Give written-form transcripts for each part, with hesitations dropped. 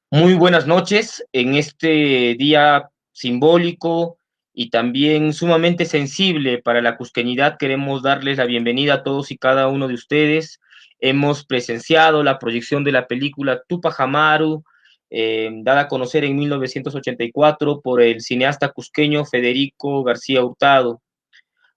Muy buenas noches en este día simbólico y también sumamente sensible para la cusqueñidad. Queremos darles la bienvenida a todos y cada uno de ustedes. Hemos presenciado la proyección de la película Tupac Amaru, dada a conocer en 1984 por el cineasta cusqueño Federico García Hurtado.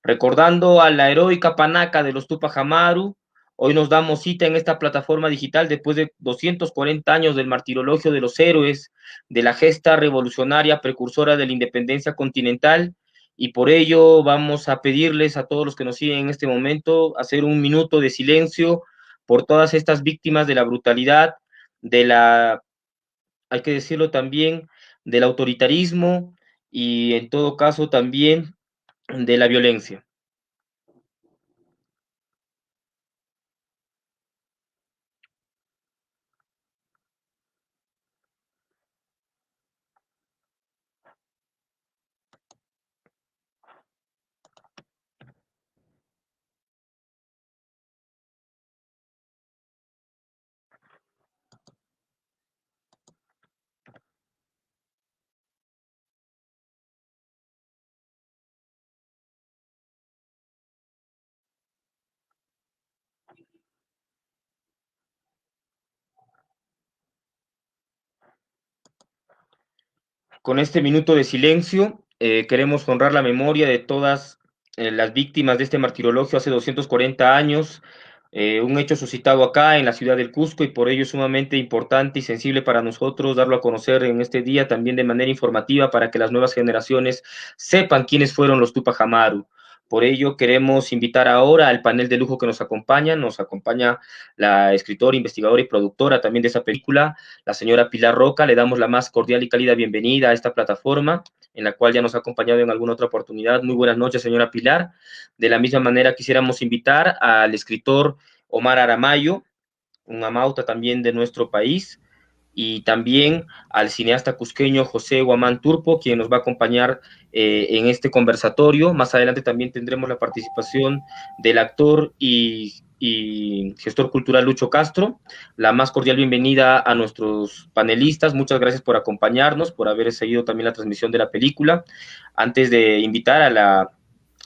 Recordando a la heroica panaca de los Tupac Amaru, hoy nos damos cita en esta plataforma digital después de 240 años del martirologio de los héroes, de la gesta revolucionaria precursora de la independencia continental, y por ello vamos a pedirles a todos los que nos siguen en este momento hacer un minuto de silencio por todas estas víctimas de la brutalidad, de la, hay que decirlo también, del autoritarismo y en todo caso también de la violencia. Con este minuto de silencio, queremos honrar la memoria de todas las víctimas de este martirologio hace 240 años, un hecho suscitado acá en la ciudad del Cusco y por ello es sumamente importante y sensible para nosotros darlo a conocer en este día también de manera informativa para que las nuevas generaciones sepan quiénes fueron los Tupac Amaru. Por ello queremos invitar ahora al panel de lujo que nos acompaña la escritora, investigadora y productora también de esa película, la señora Pilar Roca. Le damos la más cordial y cálida bienvenida a esta plataforma, en la cual ya nos ha acompañado en alguna otra oportunidad. Muy buenas noches, señora Pilar. De la misma manera, quisiéramos invitar al escritor Omar Aramayo, un amauta también de nuestro país, y también al cineasta cusqueño José Guamán Turpo, quien nos va a acompañar en este conversatorio. Más adelante también tendremos la participación del actor y gestor cultural Lucho Castro. La más cordial bienvenida a nuestros panelistas. Muchas gracias por acompañarnos, por haber seguido también la transmisión de la película. Antes de invitar a la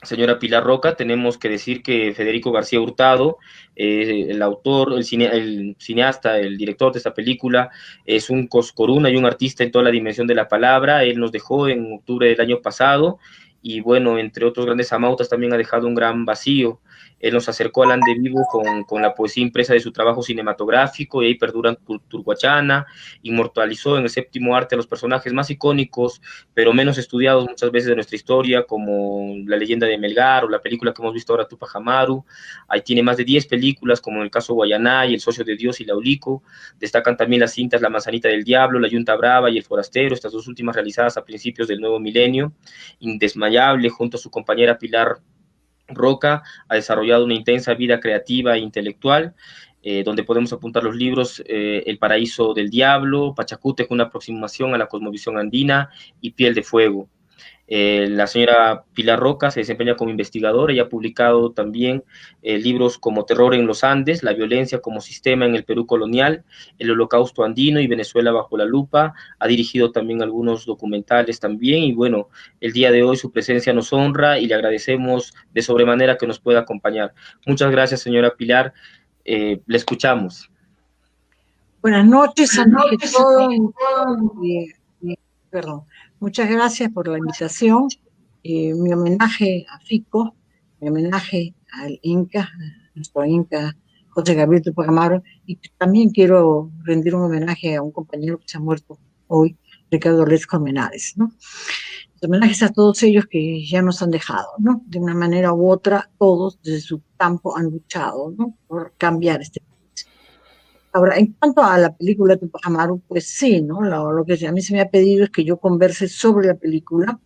señora Pilar Roca, tenemos que decir que Federico García Hurtado, el autor, el cineasta, el director de esta película, es un coscoruna y un artista en toda la dimensión de la palabra. Él nos dejó en octubre del año pasado y bueno, entre otros grandes amautas también ha dejado un gran vacío. Él nos acercó al ande vivo con la poesía impresa de su trabajo cinematográfico y ahí perduran Turguachana, inmortalizó en el séptimo arte a los personajes más icónicos pero menos estudiados muchas veces de nuestra historia, como La leyenda de Melgar o la película que hemos visto ahora, Tupac Amaru. Ahí tiene más de 10 películas, como en el caso Guayaná y El socio de Dios y Laulico. Destacan también las cintas La manzanita del diablo, La yunta brava y El forastero, estas dos últimas realizadas a principios del nuevo milenio. Indesmayable, junto a su compañera Pilar Roca, ha desarrollado una intensa vida creativa e intelectual, donde podemos apuntar los libros El paraíso del diablo, Pachacútec, una aproximación a la cosmovisión andina y Piel de fuego. La señora Pilar Roca se desempeña como investigadora y ha publicado también libros como Terror en los Andes, La violencia como sistema en el Perú colonial, El holocausto andino y Venezuela bajo la lupa. Ha dirigido también algunos documentales también y bueno, el día de hoy su presencia nos honra y le agradecemos de sobremanera que nos pueda acompañar. Muchas gracias, señora Pilar. Le escuchamos. Buenas noches, antes que todo, eh, perdón, muchas gracias por la invitación. Mi homenaje a Fico, mi homenaje al Inca, a nuestro Inca José Gabriel Tupac Amaru, y también quiero rendir un homenaje a un compañero que se ha muerto hoy, Ricardo Lesco Menares, ¿no? Homenajes a todos ellos que ya nos han dejado, ¿no? De una manera u otra, todos desde su campo han luchado, ¿no? Por cambiar este. Ahora, en cuanto a la película Tupac Amaru, pues sí, ¿no? Lo que a mí se me ha pedido es que yo converse sobre la película,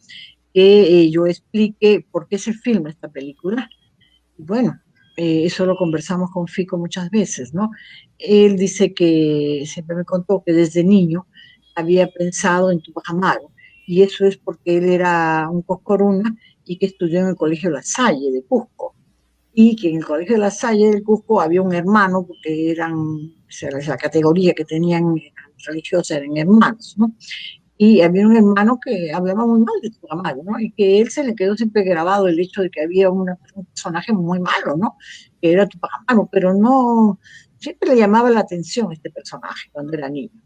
que yo explique por qué se filma esta película. Y bueno, eso lo conversamos con Fico muchas veces, ¿no? Él dice que siempre me contó que desde niño había pensado en Tupac Amaru, y eso es porque él era un coscoruna y que estudió en el Colegio La Salle de Cusco, y que en el Colegio de La Salle del Cusco había un hermano, porque eran sea, la categoría que tenían religiosa eran hermanos, ¿no? Y había un hermano que hablaba muy mal de Tupac Amaru, ¿no? Y que él se le quedó siempre grabado el hecho de que había un personaje muy malo, ¿no? Que era Tupac Amaru, pero no, siempre le llamaba la atención este personaje cuando era niño.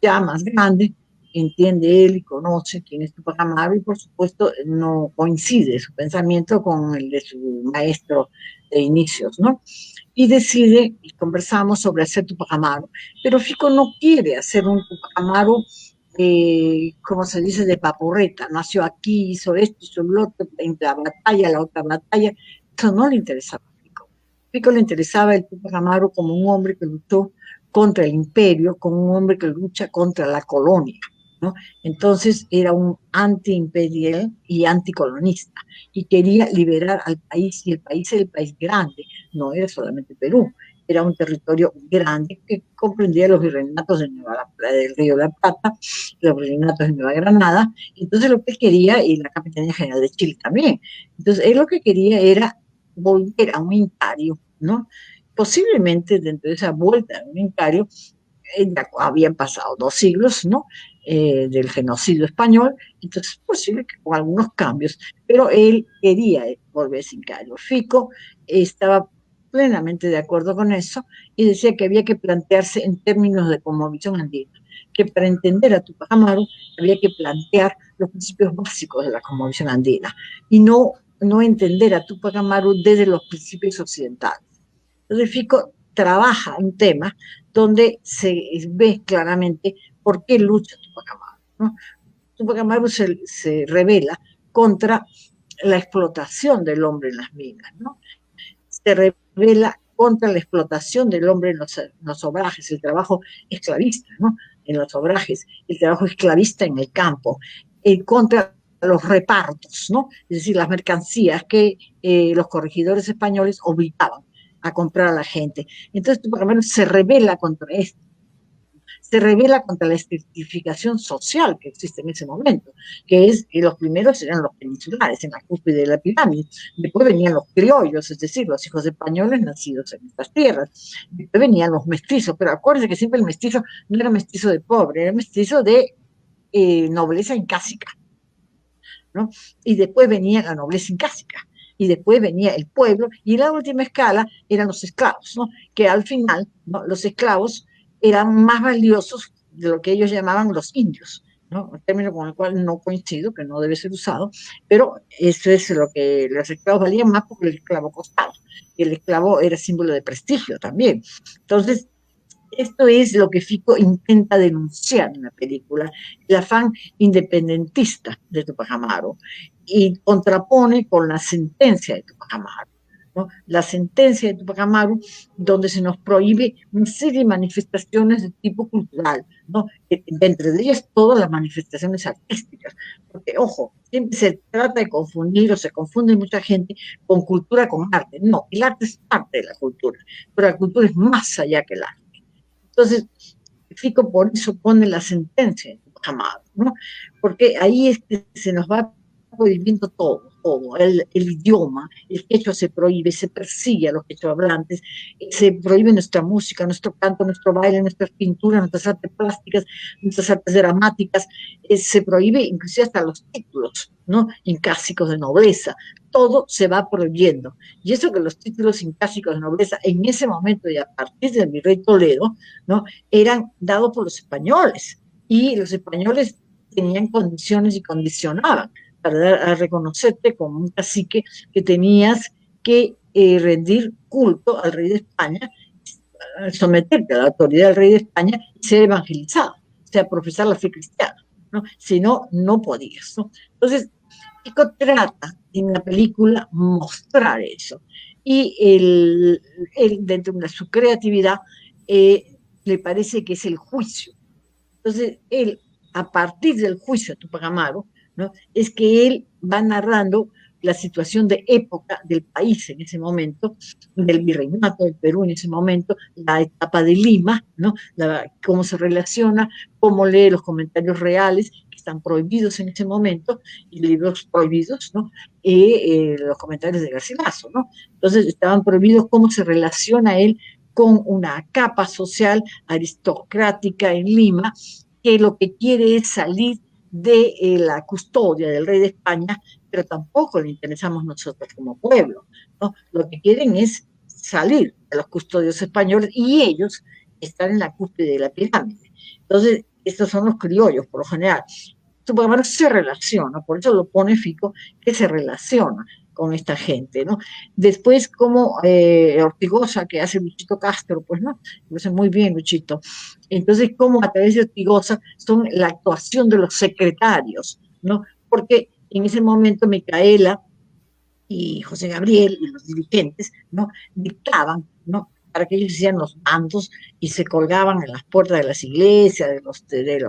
Ya más grande, entiende él y conoce quién es Tupac Amaru y por supuesto no coincide su pensamiento con el de su maestro de inicios, ¿no? Y decide, y conversamos sobre hacer Tupac Amaru, pero Fico no quiere hacer un Tupac Amaru, como se dice, de papurreta, nació aquí, hizo esto, hizo lo otro, en la batalla, la otra batalla, eso no le interesaba a Fico. Fico le interesaba el Tupac Amaru como un hombre que luchó contra el imperio, como un hombre que lucha contra la colonia, ¿no? Entonces era un anti-imperial y anticolonista y quería liberar al país, y el país era el país grande, no era solamente Perú, era un territorio grande que comprendía los virreinatos de del Río de la Plata, los virreinatos de Nueva Granada, entonces lo que quería, y la Capitanía General de Chile también, entonces él lo que quería era volver a un imperio, ¿no? Posiblemente dentro de esa vuelta a un imperio, ya habían pasado 2 siglos, ¿no? Del genocidio español, entonces es posible que con algunos cambios, pero él quería volver sin Cayo. Fico estaba plenamente de acuerdo con eso y decía que había que plantearse en términos de cosmovisión andina, que para entender a Tupac Amaru había que plantear los principios básicos de la cosmovisión andina y no entender a Tupac Amaru desde los principios occidentales. Entonces Fico trabaja un tema donde se ve claramente por qué lucha Tupac Amaru, ¿no? Tupac Amaru se revela contra la explotación del hombre en las minas, ¿no? Se revela contra la explotación del hombre en los obrajes, el trabajo esclavista, ¿no? En los obrajes, el trabajo esclavista en el campo, contra los repartos, ¿no? Es decir, las mercancías que los corregidores españoles obligaban a comprar a la gente. Entonces, Tupac Amaru se revela contra esto, se revela contra la estratificación social que existe en ese momento, que es que los primeros eran los peninsulares, en la cúspide de la pirámide, después venían los criollos, es decir, los hijos españoles nacidos en estas tierras, después venían los mestizos, pero acuérdense que siempre el mestizo no era mestizo de pobre, era mestizo de nobleza incásica, ¿no? Y después venía la nobleza incásica, y después venía el pueblo, y la última escala eran los esclavos, ¿no? Que al final, ¿no? Los esclavos eran más valiosos de lo que ellos llamaban los indios, ¿no? Un término con el cual no coincido, que no debe ser usado, pero eso es lo que los esclavos valían más porque el esclavo costaba, y el esclavo era símbolo de prestigio también. Entonces, esto es lo que Fico intenta denunciar en la película, el afán independentista de Tupac Amaru, y contrapone con la sentencia de Tupac Amaru, ¿no? La sentencia de Tupac Amaru, donde se nos prohíbe una serie de manifestaciones de tipo cultural, ¿no? Entre ellas todas las manifestaciones artísticas, porque, ojo, siempre se trata de confundir o se confunde mucha gente con cultura con arte. No, el arte es parte de la cultura, pero la cultura es más allá que el arte. Entonces, Fico por eso pone la sentencia de Tupac Amaru, ¿no? Porque ahí es que se nos va prohibiendo todo, todo, el idioma, el quechua se prohíbe, se persigue a los quechohablantes, se prohíbe nuestra música, nuestro canto, nuestro baile, nuestras pinturas, nuestras artes plásticas, nuestras artes dramáticas, se prohíbe inclusive hasta los títulos, ¿no? Incásicos de nobleza, todo se va prohibiendo. Y eso que los títulos incásicos de nobleza en ese momento y a partir del virrey Toledo, ¿no? Eran dados por los españoles y los españoles tenían condiciones y condicionaban para dar a reconocerte como un cacique que tenías que rendir culto al rey de España, someterte a la autoridad del rey de España y ser evangelizado, o sea, profesar la fe cristiana, ¿no? Si no, no podías, ¿no? Entonces, Pico trata en la película mostrar eso. Y dentro de su creatividad, le parece que es el juicio. Entonces, él, a partir del juicio de Tupac Amaru, ¿no? Es que él va narrando la situación de época del país en ese momento, del virreinato del Perú en ese momento, la etapa de Lima, ¿no? Cómo se relaciona, cómo lee los comentarios reales que están prohibidos en ese momento, y libros prohibidos, ¿no? Los comentarios de Garcilaso, ¿no? Entonces estaban prohibidos, cómo se relaciona él con una capa social aristocrática en Lima, que lo que quiere es salir de la custodia del rey de España, pero tampoco le interesamos nosotros como pueblo, ¿no? Lo que quieren es salir de los custodios españoles y ellos están en la cúspide de la pirámide. Entonces, estos son los criollos, por lo general. Tupac se relaciona, por eso lo pone Fico, que se relaciona con esta gente, ¿no? Después, como Ortigosa, que hace Luchito Castro, pues, ¿no? Lo hace muy bien, Luchito. Entonces, como a través de Ortigosa son la actuación de los secretarios, ¿no? Porque en ese momento Micaela y José Gabriel y los dirigentes, ¿no? Dictaban, ¿no? Para que ellos hicieran los mandos y se colgaban en las puertas de las iglesias, de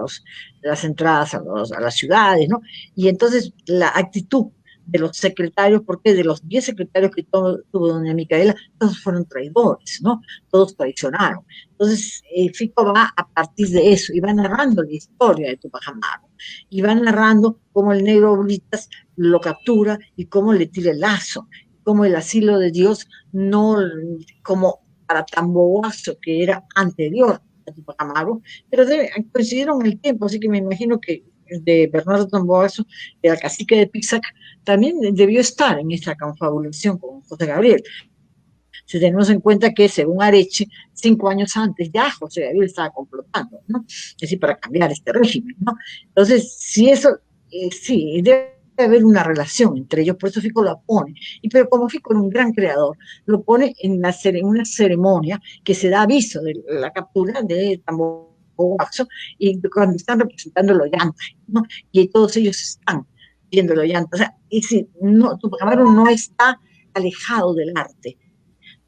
las entradas a las ciudades, ¿no? Y entonces la actitud de los secretarios, porque de los 10 secretarios que tuvo doña Micaela, todos fueron traidores, ¿no? Todos traicionaron. Entonces, Fico va a partir de eso y va narrando la historia de Tupac Amaru y va narrando cómo el negro Britas lo captura y cómo le tira el lazo, cómo el asilo de Dios no, como para Tamboazo, que era anterior a Tupac Amaru, pero coincidieron en el tiempo, así que me imagino que de Bernardo Tamboazo, el cacique de Pixac, también debió estar en esta confabulación con José Gabriel. Si tenemos en cuenta que, según Areche, 5 años antes ya José Gabriel estaba complotando, ¿no? Es decir, para cambiar este régimen, ¿no? Entonces, si eso, sí, debe haber una relación entre ellos, por eso Fico lo pone. Pero como Fico era un gran creador, lo pone en una ceremonia que se da aviso de la captura de Tamboazo y cuando están representando los llantos, ¿no? Y todos ellos están viendo los llantos. O sea, es decir, no, Tupac Amaru no está alejado del arte.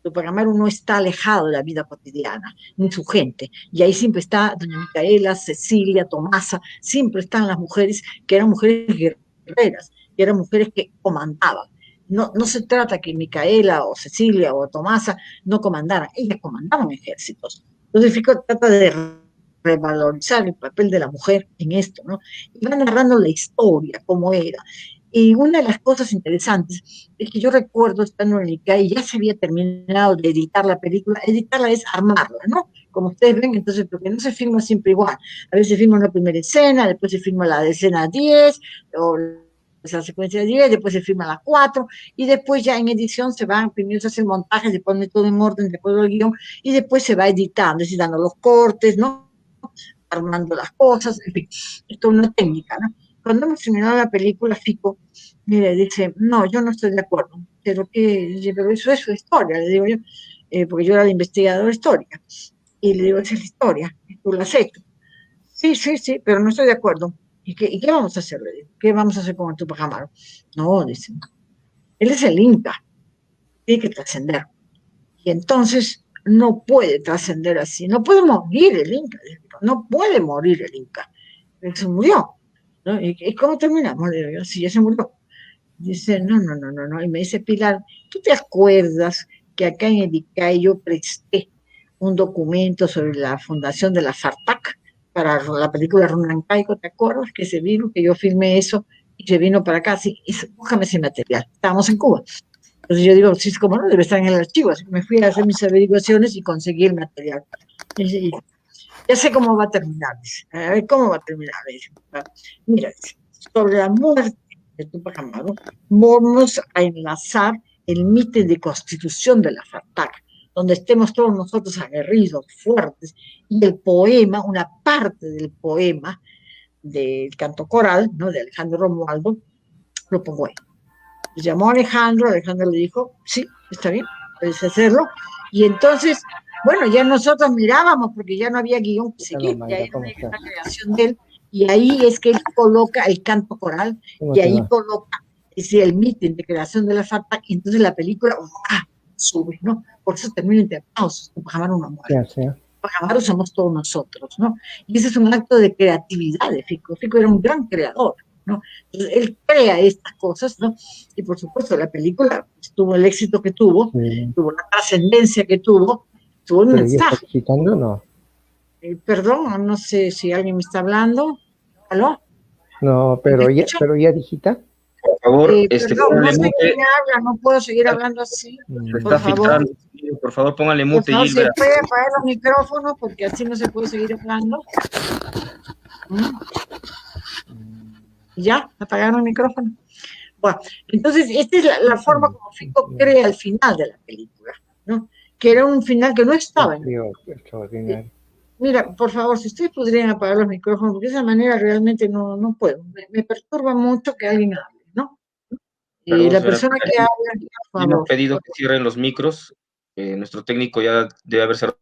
Tupac Amaru no está alejado de la vida cotidiana, ni su gente. Y ahí siempre está doña Micaela, Cecilia, Tomasa, siempre están las mujeres que eran mujeres guerreras, que eran mujeres que comandaban. No, no se trata que Micaela o Cecilia o Tomasa no comandaran, ellas comandaban ejércitos. Entonces Fico trata de revalorizar el papel de la mujer en esto, ¿no? Y va narrando la historia, cómo era. Y una de las cosas interesantes es que yo recuerdo estando en el ICA y ya se había terminado de editar la película. Editarla es armarla, ¿no? Como ustedes ven, entonces, porque no se filma siempre igual. A veces se filma una primera escena, después se filma la escena 10, o esa secuencia 10, después se filma la 4, y después ya en edición se van, primero se hace el montaje, se pone todo en orden, después el guión, y después se va editando, es decir, dando los cortes, ¿no? Armando las cosas, en fin, esto es una técnica, ¿no? Cuando hemos terminado la película, Fico, mire, dice, no, yo no estoy de acuerdo, pero eso es su historia, le digo yo, porque yo era la investigadora histórica, y le digo, esa es la historia, tú la has hecho. Sí, sí, sí, pero no estoy de acuerdo. ¿Y qué vamos a hacer? Le digo, ¿qué vamos a hacer con el Tupac Amaru? No, dice, él es el Inca, tiene que trascender. Y entonces no puede trascender así, no puede morir el Inca, no puede morir el Inca, se murió, ¿no? ¿Y cómo terminamos? Le digo yo, sí, ya se murió. Dice, no, no, no, no, no, y me dice, Pilar, ¿tú te acuerdas que acá en el ICAE yo presté un documento sobre la fundación de la FARTAC para la película Runancaico? ¿Te acuerdas que se vino, que yo filmé eso y se vino para acá? Sí, búscame ese material, estábamos en Cuba. Entonces yo digo, sí, como no, debe estar en el archivo. Así que me fui a hacer mis averiguaciones y conseguí el material. Y ya sé cómo va a terminar. Dice. A ver, ¿cómo va a terminar? Dice. Mira, dice, sobre la muerte de Tupac Amaru, vamos a enlazar el mitin de constitución de la FARTAC, donde estemos todos nosotros aguerridos, fuertes, y el poema, una parte del poema del canto coral, ¿no?, de Alejandro Romualdo, lo pongo ahí. Llamó a Alejandro le dijo, sí, está bien, puedes hacerlo. Y entonces, bueno, ya nosotros mirábamos porque ya no había guión que seguir, ya era una creación de él, y ahí es que él coloca el canto coral, y ahí coloca el mitin de creación de la FARTAC, y entonces la película sube, ¿no? Por eso termina entre aplausos, Tupac Amaru no muere. Tupac Amaru somos todos nosotros, ¿no? Y ese es un acto de creatividad de Fico. Fico era un gran creador, ¿no? Entonces, él crea estas cosas, ¿no? Y por supuesto la película tuvo el éxito que tuvo, tuvo la trascendencia que tuvo el mensaje. ¿Está digitando o no? Perdón, no sé si alguien me está hablando. ¿Aló? No, pero ya digita. favor, Perdón, no póngale sé mute. quién habla, no puedo seguir hablando así. Se Por está favor, filtrando. Por favor, póngale por mute, favor, se Gilbert. puede apagar los micrófonos porque así no se puede seguir hablando. ¿Mm? ¿Ya? ¿Apagaron el micrófono? Bueno, entonces esta es la forma como Fico crea el final de la película, ¿no? Que era un final que no estaba en el... Mira, por favor, si ustedes podrían apagar los micrófonos, porque de esa manera realmente no puedo. Me perturba mucho que alguien hable, ¿no? Y Perdón, la señora, persona que habla, por le hemos favor. pedido que cierren los micros. Nuestro técnico ya debe haber cerrado.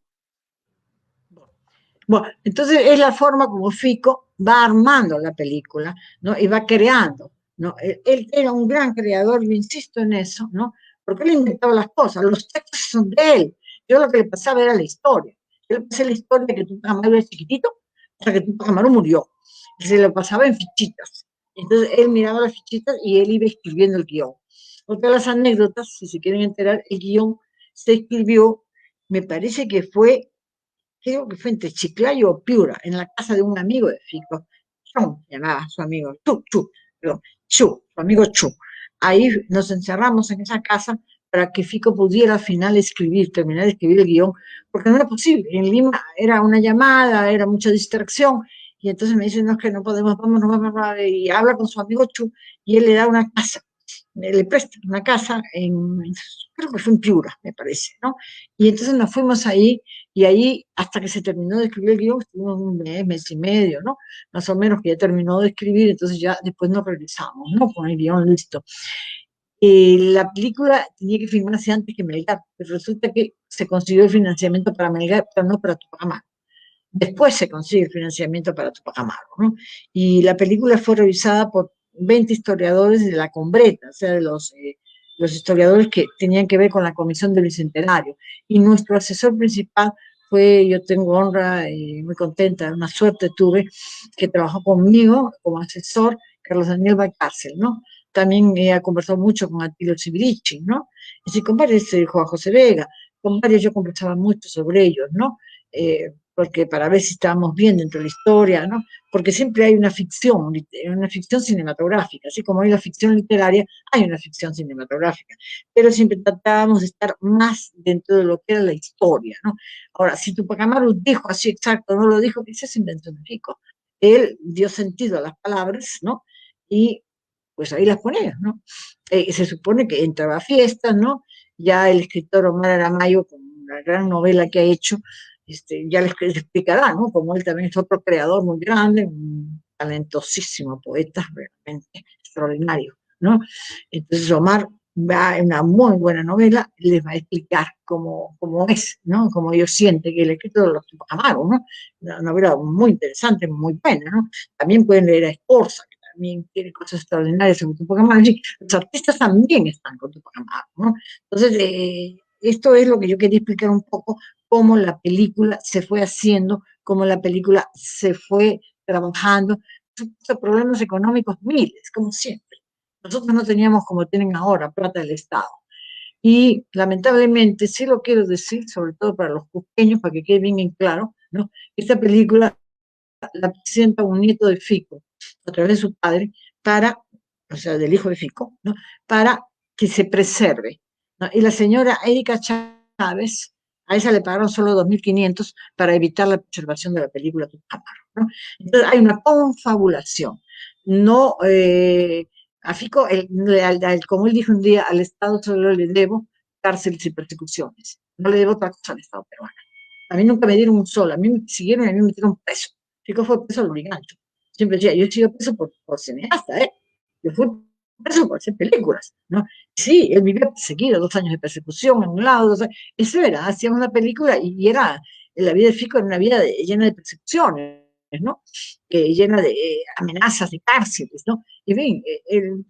Bueno, entonces es la forma como Fico va armando la película, ¿no? Y va creando, ¿no? Él era un gran creador, yo insisto en eso, ¿no? Porque él inventaba las cosas, los textos son de él. Yo lo que le pasaba era la historia. Yo le pasé la historia de que Tupac Amaru era chiquitito, hasta que Tupac Amaru murió. Y se lo pasaba en fichitas. Entonces él miraba las fichitas y él iba escribiendo el guión. Otra de las anécdotas, si se quieren enterar, el guión se escribió, me parece que fue, creo que fue entre Chiclayo o Piura, en la casa de un amigo de Fico. Chu, llamaba a su amigo, perdón, Chu, su amigo Chu. Ahí nos encerramos en esa casa para que Fico pudiera al final escribir, terminar de escribir el guión, porque no era posible. En Lima era una llamada, era mucha distracción, y entonces me dicen, no, es que no podemos, vamos, y habla con su amigo Chu, y él le da una casa, le presta una casa creo que fue en Piura, me parece, ¿no? Y entonces nos fuimos ahí, y ahí, hasta que se terminó de escribir el guión, estuvimos un mes y medio, ¿no? Más o menos que ya terminó de escribir, entonces ya después nos regresamos, ¿no? Con el guión listo. La película tenía que filmarse antes que Melgar, pero resulta que se consiguió el financiamiento para Melgar, pero no para Tupac Amaru. Después se consigue el financiamiento para Tupac Amaru, ¿no? Y la película fue revisada por 20 historiadores de la Combreta, o sea, de los historiadores que tenían que ver con la Comisión del Bicentenario. Y nuestro asesor principal fue, yo tengo honra y muy contenta, una suerte tuve, que trabajó conmigo como asesor, Carlos Daniel Valcárcel, ¿no? También ha conversado mucho con Atilio Sibirichi, ¿no? Y sí, con varios, Juan José Vega, con varios yo conversaba mucho sobre ellos, ¿no? Porque para ver si estábamos bien dentro de la historia, ¿no? Porque siempre hay una ficción cinematográfica, así como hay la ficción literaria, hay una ficción cinematográfica, pero siempre tratábamos de estar más dentro de lo que era la historia, ¿no? Ahora, si Tupac Amaru dijo así exacto, no lo dijo, quizás se inventó un pico. Él dio sentido a las palabras, ¿no? Y pues ahí las ponía, ¿no? Se supone que entraba a fiestas, ¿no? Ya el escritor Omar Aramayo, con la gran novela que ha hecho, ya les explicará, ¿no? Como él también es otro creador muy grande, un talentosísimo poeta, realmente extraordinario, ¿no? Entonces Omar va en una muy buena novela, les va a explicar cómo es, ¿no? Cómo ellos sienten que el escrito de los Amaru, ¿no? Una novela muy interesante, muy buena, ¿no? También pueden leer a Escorza, que también tiene cosas extraordinarias sobre Tupac Amaru. Los artistas también están con Tupac Amaru, ¿no? Entonces, esto es lo que yo quería explicar un poco, cómo la película se fue haciendo, cómo la película se fue trabajando. Problemas económicos miles, como siempre. Nosotros no teníamos, como tienen ahora, plata del Estado. Y lamentablemente, sí lo quiero decir, sobre todo para los pequeños, para que quede bien en claro, ¿no? Esta película la presenta un nieto de Fico, a través de su padre, o sea, del hijo de Fico, ¿no? Para que se preserve, ¿no? Y la señora Erika Chávez, a esa le pagaron solo 2.500 para evitar la preservación de la película Tucumán, ¿no? Entonces hay una confabulación. No, a Fico, como él dijo un día, al Estado solo le debo cárceles y persecuciones. No le debo otra cosa al Estado peruano. A mí nunca me dieron un solo, a mí me siguieron y a mí me metieron preso. Fico fue preso al Lurigancho. Siempre decía, yo he sido preso por cineasta, ¿eh? Yo fui preso por hacer películas, ¿no? Sí, él vivía perseguido, 2 años de persecución en un lado, 2 años. Eso era, hacía una película y era, la vida de Fico era una vida llena de persecuciones, ¿no? Llena de amenazas de cárceles, ¿no? Y bien,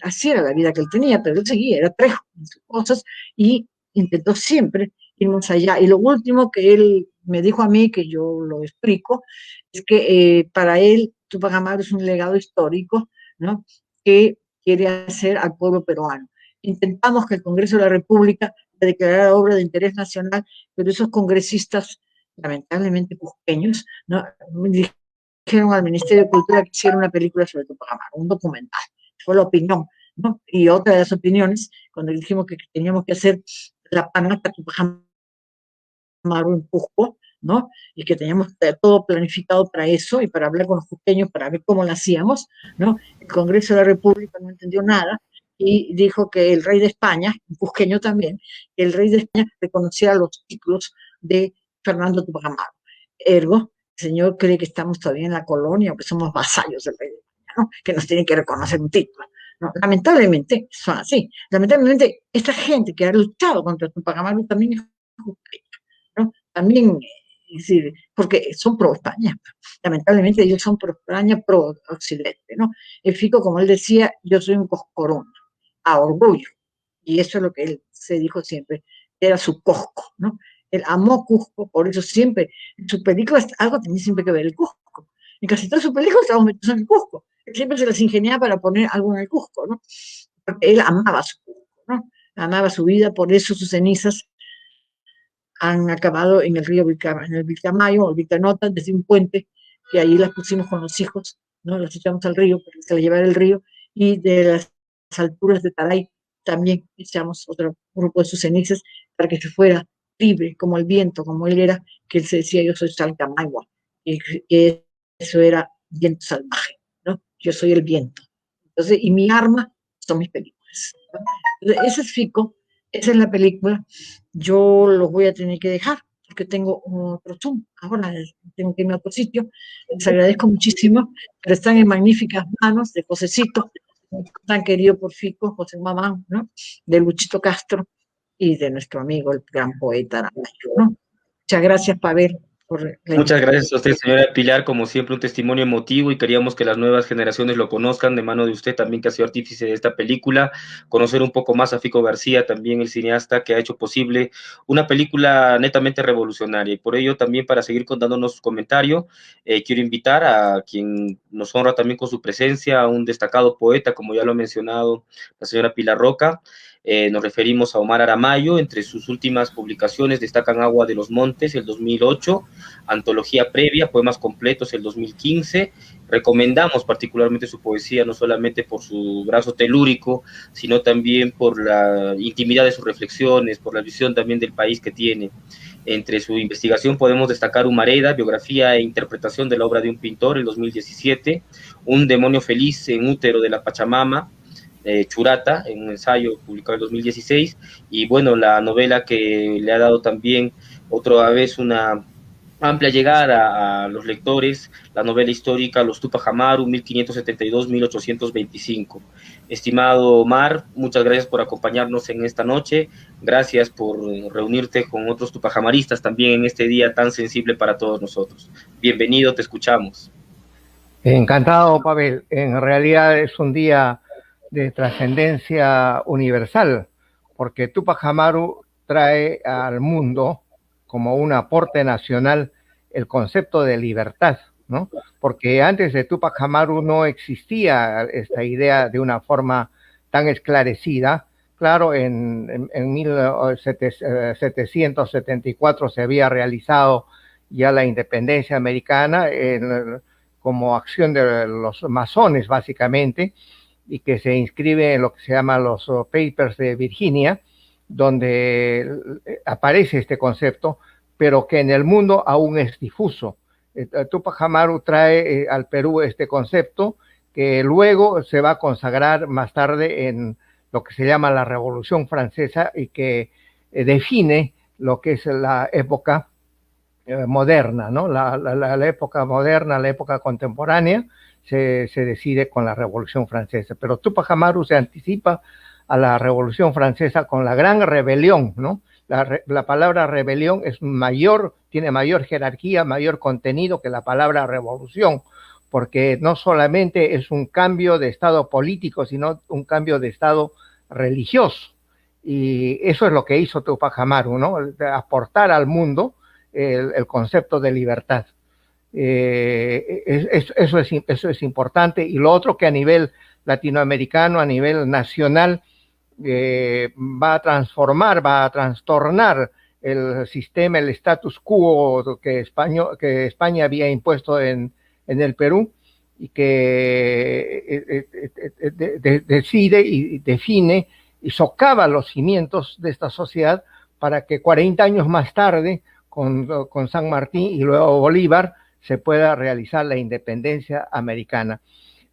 así era la vida que él tenía, pero él seguía, era trejo en sus cosas y intentó siempre ir más allá. Y lo último que él me dijo a mí, que yo lo explico, es que para él Tupac Amaru es un legado histórico, ¿no? Que quiere hacer al pueblo peruano. Intentamos que el Congreso de la República la declarara obra de interés nacional, pero esos congresistas, lamentablemente pequeños, ¿no? Dijeron al Ministerio de Cultura que hiciera una película sobre Tupac Amaru, un documental. Fue la opinión ¿no? Y otra de las opiniones, cuando dijimos que teníamos que hacer la Panata Tupac Amaru en Cusco, ¿no? Y que teníamos todo planificado para eso y para hablar con los cusqueños, para ver cómo lo hacíamos, ¿no? El Congreso de la República no entendió nada y dijo que el rey de España, un cusqueño también, que el rey de España reconociera los títulos de Fernando Tupac Amaru. Ergo, el señor cree que estamos todavía en la colonia o que somos vasallos del rey de España, ¿no? Que nos tienen que reconocer un título. No, lamentablemente son así. Lamentablemente, esta gente que ha luchado contra Tupac Amaru también es cusqueña, ¿no? También, es decir, porque son pro España. Lamentablemente ellos son pro España, pro Occidente, ¿no? El Fico, como él decía, yo soy un coscorón, a orgullo. Y eso es lo que él se dijo siempre, era su Cusco, ¿no? Él amó Cusco, por eso siempre, en sus películas algo tenía siempre que ver el Cusco. En casi todas sus películas estaban metidos en el Cusco. Él siempre se las ingeniaba para poner algo en el Cusco, ¿no? Porque él amaba su Cusco, ¿no? Amaba su vida, por eso sus cenizas han acabado en el río en el Vilcamayo o el Vilcanota, desde un puente, que ahí las pusimos con los hijos, ¿no? Las echamos al río para que se las llevara el río, y de las alturas de Taray también echamos otro grupo de sus cenizas para que se fuera libre, como el viento, como él era, que él se decía, yo soy Salcamaigua, y que eso era viento salvaje, ¿no? Yo soy el viento. Entonces, y mi arma son mis películas, ¿no? Entonces, ese es Fico, esa es la película. Yo los voy a tener que dejar porque tengo otro Zoom. Ahora tengo que irme a otro sitio. Les agradezco muchísimo, pero están en magníficas manos de Josecito, tan querido por Fico, José Mamán, ¿no? De Luchito Castro y de nuestro amigo, el gran poeta Aramayo, ¿no? Muchas gracias, Pavel, por la Muchas invitación. gracias a usted, señora Pilar, como siempre un testimonio emotivo y queríamos que las nuevas generaciones lo conozcan de mano de usted también que ha sido artífice de esta película, conocer un poco más a Fico García, también el cineasta que ha hecho posible una película netamente revolucionaria y por ello también para seguir contándonos su comentario, quiero invitar a quien nos honra también con su presencia, a un destacado poeta, como ya lo ha mencionado la señora Pilar Roca. Nos referimos a Omar Aramayo, entre sus últimas publicaciones destacan Agua de los Montes, el 2008, Antología Previa, Poemas Completos, el 2015. Recomendamos particularmente su poesía, no solamente por su brazo telúrico, sino también por la intimidad de sus reflexiones, por la visión también del país que tiene. Entre su investigación podemos destacar Humareda, biografía e interpretación de la obra de un pintor, el 2017, Un demonio feliz en útero de la Pachamama, Churata, en un ensayo publicado en 2016, y bueno, la novela que le ha dado también otra vez una amplia llegada a los lectores, la novela histórica Los Tupac Amaru, 1572-1825. Estimado Omar, muchas gracias por acompañarnos en esta noche, gracias por reunirte con otros tupajamaristas también en este día tan sensible para todos nosotros. Bienvenido, te escuchamos. Encantado, Pavel. En realidad es un día de trascendencia universal, porque Tupac Amaru trae al mundo como un aporte nacional el concepto de libertad, ¿no? Porque antes de Tupac Amaru no existía esta idea de una forma tan esclarecida. Claro, en 1774 se había realizado ya la independencia americana como acción de los masones, básicamente, y que se inscribe en lo que se llama los Papers de Virginia, donde aparece este concepto, pero que en el mundo aún es difuso. Tupac Amaru trae al Perú este concepto que luego se va a consagrar más tarde en lo que se llama la Revolución Francesa y que define lo que es la época moderna, ¿no? La época moderna, la época contemporánea, se decide con la Revolución Francesa. Pero Tupac Amaru se anticipa a la Revolución Francesa con la gran rebelión, ¿no? La palabra rebelión es mayor, tiene mayor jerarquía, mayor contenido que la palabra revolución, porque no solamente es un cambio de estado político, sino un cambio de estado religioso. Y eso es lo que hizo Tupac Amaru, ¿no? Aportar al mundo el concepto de libertad. Eso es importante. Y lo otro que a nivel latinoamericano, a nivel nacional, va a transformar, va a trastornar el sistema, el status quo que España había impuesto en el Perú, y que decide y define y socava los cimientos de esta sociedad para que 40 años más tarde, con San Martín y luego Bolívar, se pueda realizar la independencia americana.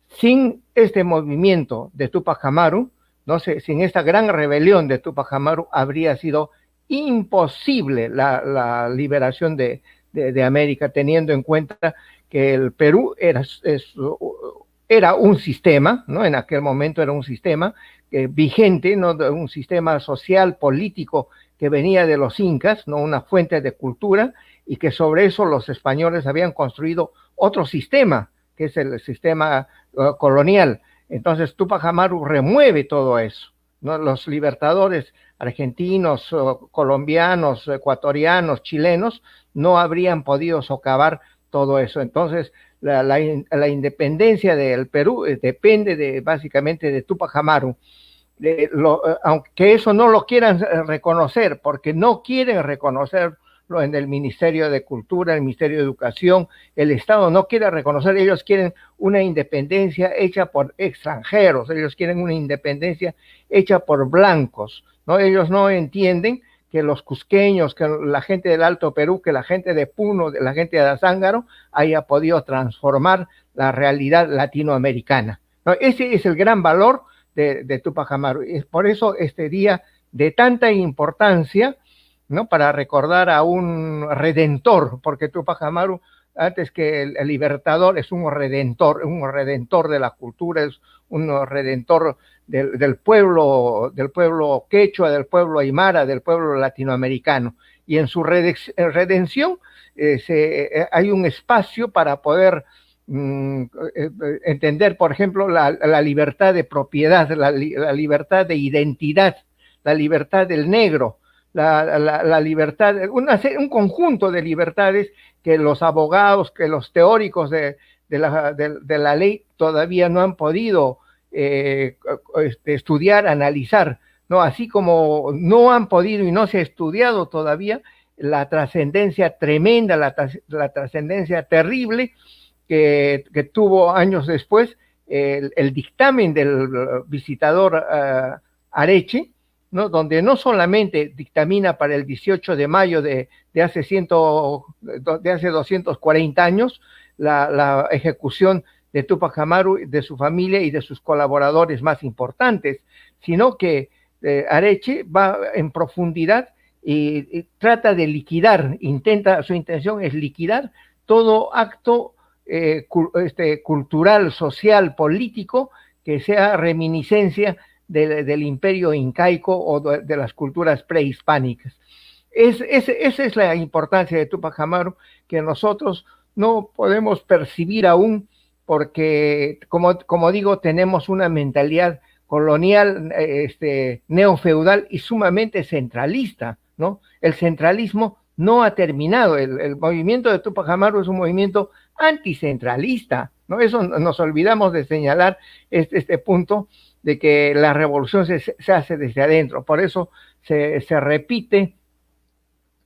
Sin este movimiento de Túpac Amaru, no sé, sin esta gran rebelión de Túpac Amaru, habría sido imposible la liberación de América, teniendo en cuenta que el Perú era un sistema, ¿no? En aquel momento era un sistema vigente, ¿no? Un sistema social, político, que venía de los incas, ¿no? Una fuente de cultura, y que sobre eso los españoles habían construido otro sistema, que es el sistema colonial. Entonces Túpac Amaru remueve todo eso, ¿no? Los libertadores argentinos, colombianos, ecuatorianos, chilenos, no habrían podido socavar todo eso. Entonces, la independencia del Perú depende básicamente de Túpac Amaru. Aunque eso no lo quieran reconocer, porque no quieren reconocerlo en el Ministerio de Cultura, el Ministerio de Educación, el Estado no quiere reconocer, ellos quieren una independencia hecha por extranjeros, ellos quieren una independencia hecha por blancos, ¿no? Ellos no entienden que los cusqueños, que la gente del Alto Perú, que la gente de Puno, la gente de Azángaro, haya podido transformar la realidad latinoamericana, ¿no? Ese es el gran valor de Túpac Amaru. Es por eso este día de tanta importancia, ¿no? Para recordar a un redentor, porque Túpac Amaru, antes que el libertador, es un redentor de la cultura, es un redentor del pueblo quechua, del pueblo aymara, del pueblo latinoamericano. Y en su redención hay un espacio para poder entender, por ejemplo, la libertad de propiedad, la libertad de identidad, la libertad del negro, la libertad, un conjunto de libertades que los abogados, que los teóricos de la ley todavía no han podido estudiar, analizar, ¿no? Así como no han podido y no se ha estudiado todavía la trascendencia tremenda, la trascendencia terrible que tuvo años después el dictamen del visitador Areche, ¿no? Donde no solamente dictamina para el 18 de mayo de hace 240 años la ejecución de Túpac Amaru, de su familia y de sus colaboradores más importantes, sino que Areche va en profundidad y trata de liquidar, su intención es liquidar todo acto cultural, social, político, que sea reminiscencia del imperio incaico o de las culturas prehispánicas. Esa es la importancia de Túpac Amaru, que nosotros no podemos percibir aún, porque, como digo, tenemos una mentalidad colonial, neofeudal y sumamente centralista, ¿no? El centralismo no ha terminado. El movimiento de Túpac Amaru es un movimiento anticentralista, ¿no? Eso nos olvidamos de señalar este punto de que la revolución se hace desde adentro. Por eso se repite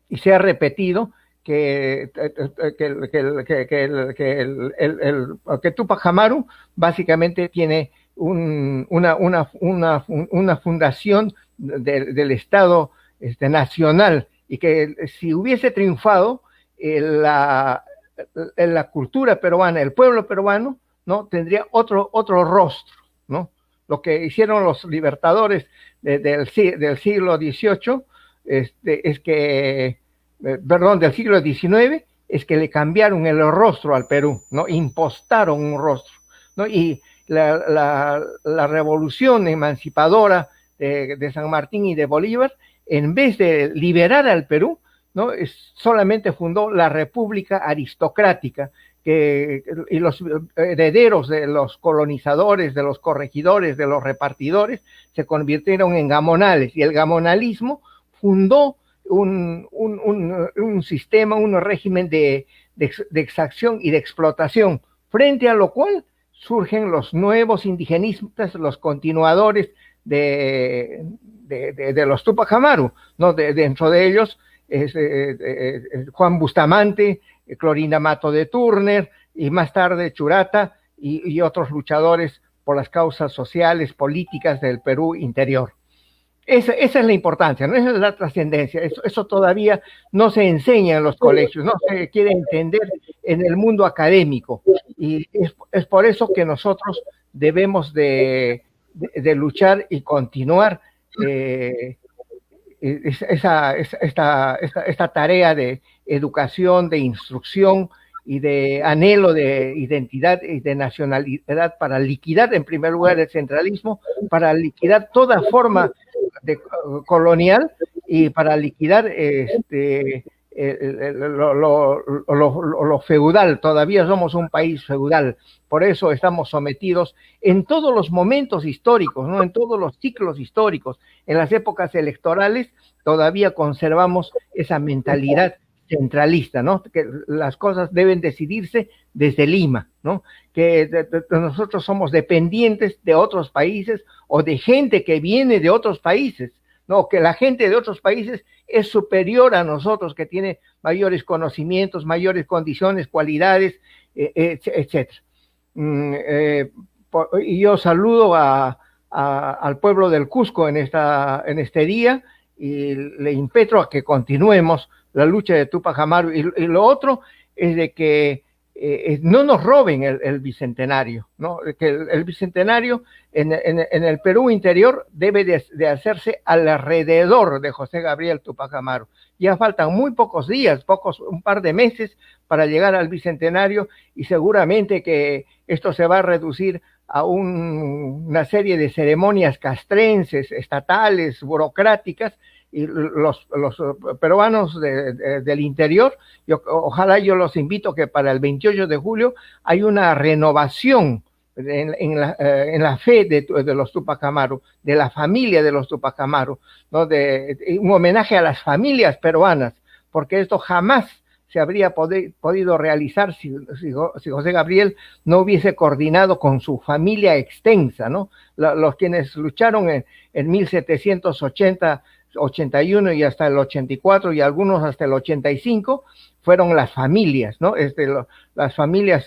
y se ha repetido que Túpac Amaru básicamente tiene una fundación del Estado nacional, y que si hubiese triunfado la cultura peruana, el pueblo peruano, ¿no? Tendría otro rostro, ¿no? Lo que hicieron los libertadores del siglo XVIII del siglo XIX, es que le cambiaron el rostro al Perú, ¿no? Impostaron un rostro, ¿no? Y la revolución emancipadora de San Martín y de Bolívar, en vez de liberar al Perú, ¿no? Solamente fundó la República Aristocrática, y los herederos de los colonizadores, de los corregidores, de los repartidores, se convirtieron en gamonales, y el gamonalismo fundó un sistema, un régimen de exacción y de explotación, frente a lo cual surgen los nuevos indigenistas, los continuadores de los Túpac Amaru, ¿no? Dentro de ellos Juan Bustamante, Clorinda Mato de Turner, y más tarde Churata, y otros luchadores por las causas sociales, políticas del Perú interior. Esa es la importancia, no esa es la trascendencia. Eso todavía no se enseña en los colegios, no se quiere entender en el mundo académico. Y es por eso que nosotros debemos de luchar y continuar esta tarea de educación, de instrucción y de anhelo de identidad y de nacionalidad para liquidar en primer lugar el centralismo, para liquidar toda forma de colonial y para liquidar lo feudal. Todavía somos un país feudal, por eso estamos sometidos en todos los momentos históricos, ¿no? En todos los ciclos históricos, en las épocas electorales todavía conservamos esa mentalidad centralista, ¿no? Que las cosas deben decidirse desde Lima, ¿no? Que nosotros somos dependientes de otros países o de gente que viene de otros países, ¿no? Que la gente de otros países es superior a nosotros, que tiene mayores conocimientos, mayores condiciones, cualidades, etc. Y yo saludo al pueblo del Cusco en este día y le impetro a que continuemos la lucha de Túpac Amaru. Y lo otro es de que no nos roben el bicentenario, ¿no? Que el bicentenario en el Perú interior debe de hacerse alrededor de José Gabriel Túpac Amaru. Ya faltan muy pocos días, un par de meses para llegar al bicentenario, y seguramente que esto se va a reducir a una serie de ceremonias castrenses, estatales, burocráticas, y los peruanos del interior, ojalá yo los invito que para el 28 de julio hay una renovación en la fe de los Túpac Amaru, de la familia de los Túpac Amaru, ¿no? Un homenaje a las familias peruanas, porque esto jamás se habría podido realizar si José Gabriel no hubiese coordinado con su familia extensa, ¿no? Los quienes lucharon en 1780, 81 y hasta el 84 y algunos hasta el 85 fueron las familias, ¿no? Las familias,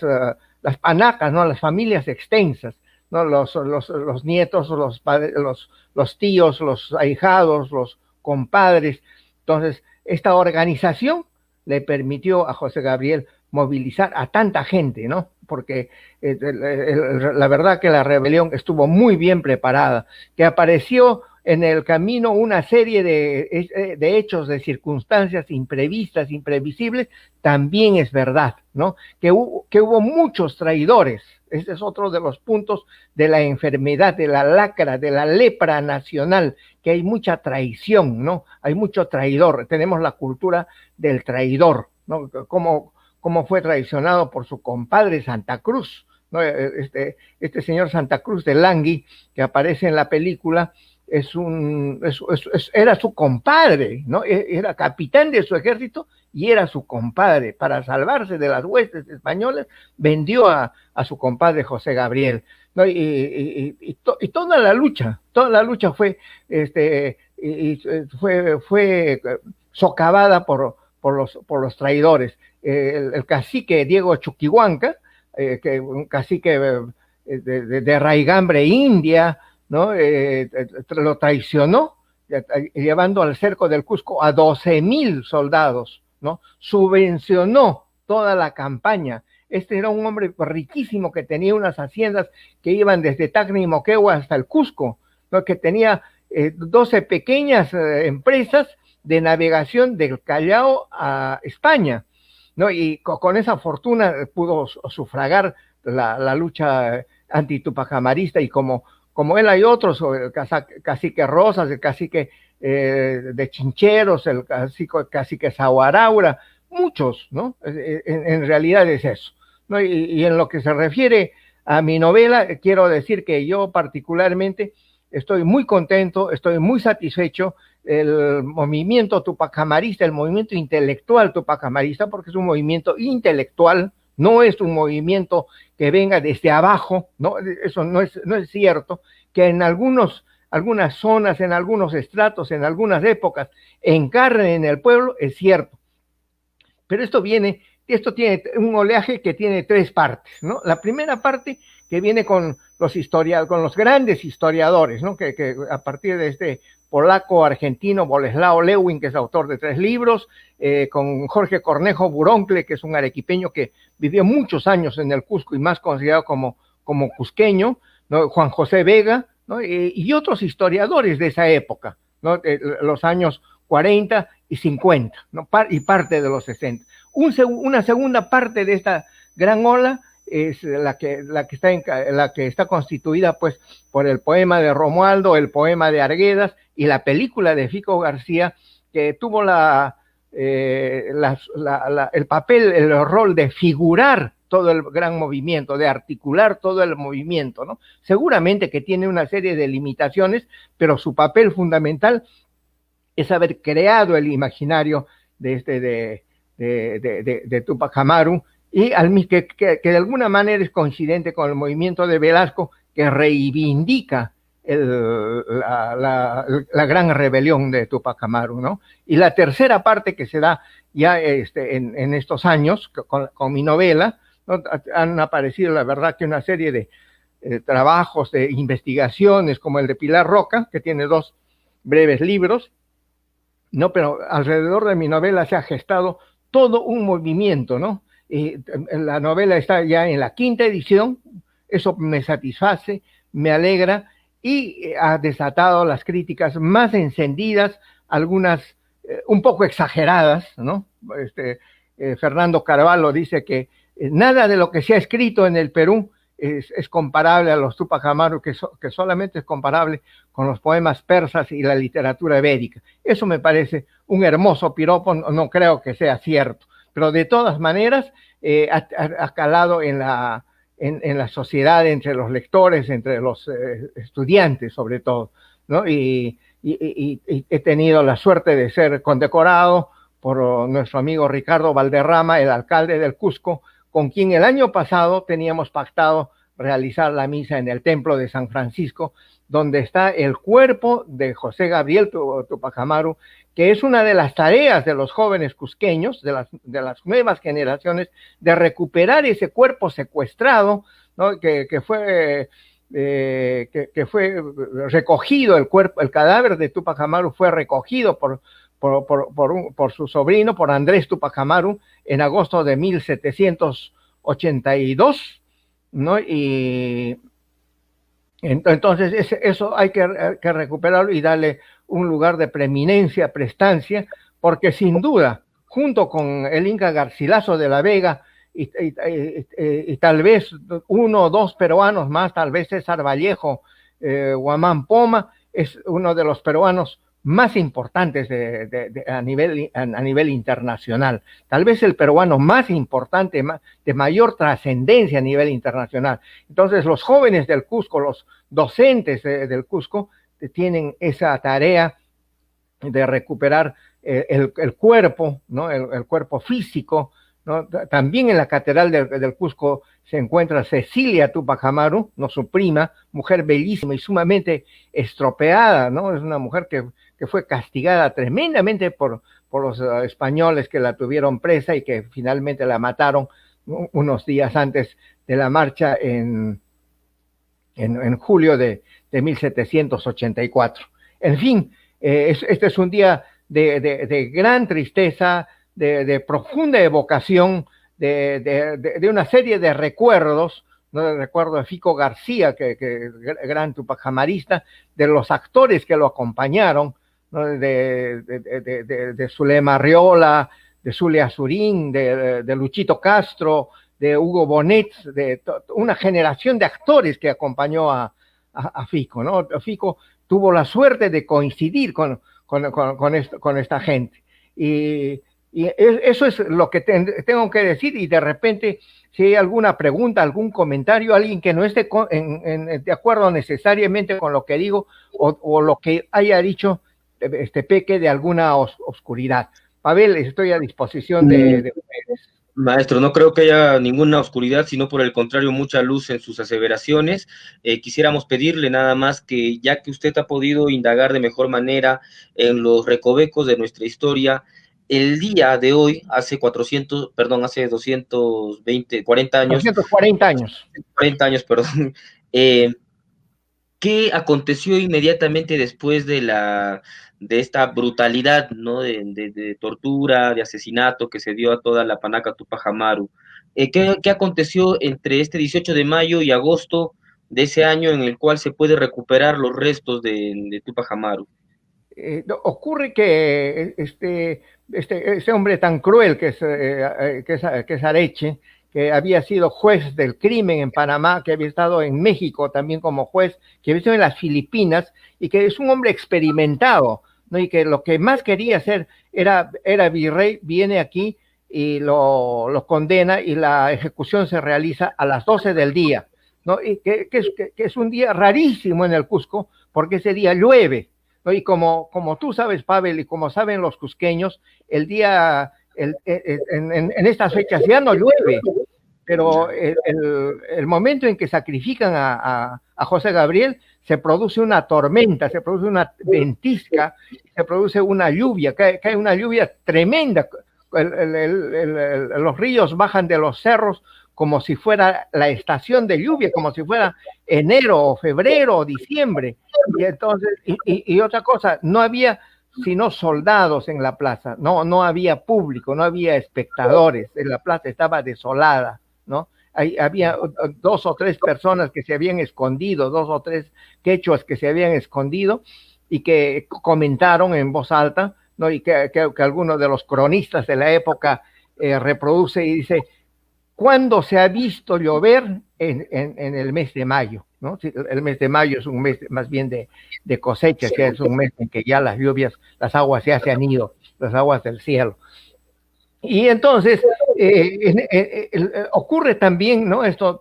las panacas, ¿no? Las familias extensas, ¿no? Los nietos, los tíos, los ahijados, los compadres. Entonces, esta organización le permitió a José Gabriel movilizar a tanta gente, ¿no? Porque la verdad que la rebelión estuvo muy bien preparada, que apareció en el camino una serie de hechos, de circunstancias imprevistas, imprevisibles, también es verdad, ¿no? Que hubo muchos traidores. Ese es otro de los puntos de la enfermedad, de la lacra, de la lepra nacional, que hay mucha traición, ¿no? Hay mucho traidor. Tenemos la cultura del traidor, ¿no? Cómo fue traicionado por su compadre Santa Cruz, ¿no? Este señor Santa Cruz de Langui, que aparece en la película, era su compadre, ¿no? Era capitán de su ejército y era su compadre. Para salvarse de las huestes españolas, vendió a su compadre José Gabriel, ¿no? Y toda la lucha fue socavada por los traidores. El cacique Diego Chuquihuanca, un cacique de raigambre india, ¿no? Lo traicionó, llevando al cerco del Cusco a 12,000 soldados, ¿no? Subvencionó toda la campaña. Este era un hombre riquísimo que tenía unas haciendas que iban desde Tacna y Moquegua hasta el Cusco, ¿no? Que tenía 12 pequeñas empresas de navegación del Callao a España, ¿no? Y con esa fortuna pudo sufragar la lucha antitupacamarista, y como él hay otros, el cacique Rosas, el cacique de Chincheros, el cacique Zahuaraura, muchos, ¿no? En realidad es eso, ¿no? Y en lo que se refiere a mi novela, quiero decir que yo particularmente estoy muy contento, estoy muy satisfecho. El movimiento tupacamarista, el movimiento intelectual tupacamarista, porque es un movimiento intelectual, no es un movimiento que venga desde abajo, ¿no? Eso no es cierto, que en algunas zonas, en algunos estratos, en algunas épocas, encarnen en el pueblo, es cierto. Pero esto viene esto tiene un oleaje que tiene tres partes, ¿no? La primera parte que viene con los grandes historiadores, ¿no? Que a partir de este polaco-argentino Boleslao Lewin, que es autor de 3 libros, con Jorge Cornejo Buroncle, que es un arequipeño que vivió muchos años en el Cusco y más considerado como cusqueño, ¿no? Juan José Vega, ¿no? Y otros historiadores de esa época, ¿no? Los años 40 y 50, ¿no? Y parte de los 60. Una segunda parte de esta gran ola es la que está constituida pues por el poema de Romualdo, el poema de Arguedas y la película de Fico García, que tuvo el papel, el rol de figurar todo el gran movimiento, de articular todo el movimiento, ¿no? Seguramente que tiene una serie de limitaciones, pero su papel fundamental es haber creado el imaginario de Túpac Amaru, y que de alguna manera es coincidente con el movimiento de Velasco, que reivindica la gran rebelión de Túpac Amaru, ¿no? Y la tercera parte que se da ya en estos años, con mi novela, ¿no? Han aparecido, la verdad, que una serie de trabajos, de investigaciones, como el de Pilar Roca, que tiene 2 breves libros, ¿no? Pero alrededor de mi novela se ha gestado todo un movimiento, ¿no? La novela está ya en la 5ª edición, eso me satisface, me alegra, y ha desatado las críticas más encendidas, algunas un poco exageradas, ¿no? Fernando Carvalho dice que nada de lo que se ha escrito en el Perú es comparable a los Túpac Amaru, que solamente es comparable con los poemas persas y la literatura védica. Eso me parece un hermoso piropo, no creo que sea cierto, pero de todas maneras ha calado en la sociedad, entre los lectores, entre los estudiantes sobre todo, ¿no? Y he tenido la suerte de ser condecorado por nuestro amigo Ricardo Valderrama, el alcalde del Cusco, con quien el año pasado teníamos pactado realizar la misa en el templo de San Francisco, donde está el cuerpo de José Gabriel Túpac Amaru, que es una de las tareas de los jóvenes cusqueños, de las nuevas generaciones, de recuperar ese cuerpo secuestrado, ¿no? que fue recogido, el cadáver de Túpac Amaru fue recogido por su sobrino, por Andrés Túpac Amaru, en agosto de 1782, ¿no? Y entonces eso hay que recuperarlo y darle un lugar de preeminencia, prestancia, porque sin duda, junto con el Inca Garcilaso de la Vega y tal vez 1 o 2 peruanos más, tal vez César Vallejo, Guamán Poma, es uno de los peruanos más importantes a nivel internacional, tal vez el peruano más importante, de mayor trascendencia a nivel internacional. Entonces los jóvenes del Cusco, los docentes del Cusco, tienen esa tarea de recuperar el cuerpo, ¿no? El cuerpo físico, ¿no? También en la Catedral del Cusco se encuentra Cecilia Túpac Amaru, ¿no? Su prima, mujer bellísima y sumamente estropeada, ¿no? Es una mujer que fue castigada tremendamente por los españoles, que la tuvieron presa y que finalmente la mataron unos días antes de la marcha en julio de 1784. En fin, este es un día de gran tristeza, de profunda evocación, de una serie de recuerdos, ¿no? Recuerdo de Fico García, que gran tupacamarista, de los actores que lo acompañaron, ¿no? de Zulema Arriola, de Zulia Azurín, de Luchito Castro, de Hugo Bonet, de una generación de actores que acompañó a Fico, ¿no? Fico tuvo la suerte de coincidir con esta gente. Y eso es lo que tengo que decir, y de repente, si hay alguna pregunta, algún comentario, alguien que no esté de acuerdo necesariamente con lo que digo, o lo que haya dicho, peque de alguna oscuridad. Pavel, estoy a disposición de ustedes. Maestro, no creo que haya ninguna oscuridad, sino por el contrario, mucha luz en sus aseveraciones. Quisiéramos pedirle nada más que, ya que usted ha podido indagar de mejor manera en los recovecos de nuestra historia, el día de hoy, hace 40 años, 240 años. 40 años, perdón, ¿qué aconteció inmediatamente después de esta brutalidad, ¿no? De tortura, de asesinato que se dio a toda la Panaca Tupac Amaru? ¿Qué aconteció entre este 18 de mayo y agosto de ese año en el cual se puede recuperar los restos de Tupac Amaru? Ocurre que este hombre tan cruel que es Areche, que había sido juez del crimen en Panamá, que había estado en México también como juez, que había estado en las Filipinas, y que es un hombre experimentado, ¿no? Y que lo que más quería hacer era virrey, viene aquí y lo condena, y la ejecución se realiza a las 12 del día, ¿no? Y que es un día rarísimo en el Cusco, porque ese día llueve, ¿no? Y como tú sabes, Pavel, y como saben los cusqueños, en estas fechas ya no llueve, pero el momento en que sacrifican a José Gabriel, se produce una tormenta, se produce una ventisca, se produce una lluvia, cae una lluvia tremenda. Los ríos bajan de los cerros como si fuera la estación de lluvia, como si fuera enero o febrero o diciembre. Y entonces, y otra cosa, no había sino soldados en la plaza, no había público, no había espectadores, la plaza estaba desolada, ¿no? Había 2 o 3 personas que se habían escondido, 2 o 3 quechuas que se habían escondido y que comentaron en voz alta, ¿no? Y que alguno de los cronistas de la época reproduce y dice: ¿cuándo se ha visto llover en el mes de mayo? ¿No? El mes de mayo es un mes más bien de cosecha, que es un mes en que ya las lluvias, las aguas ya se han ido, las aguas del cielo. Y entonces ocurre también, ¿no? Esto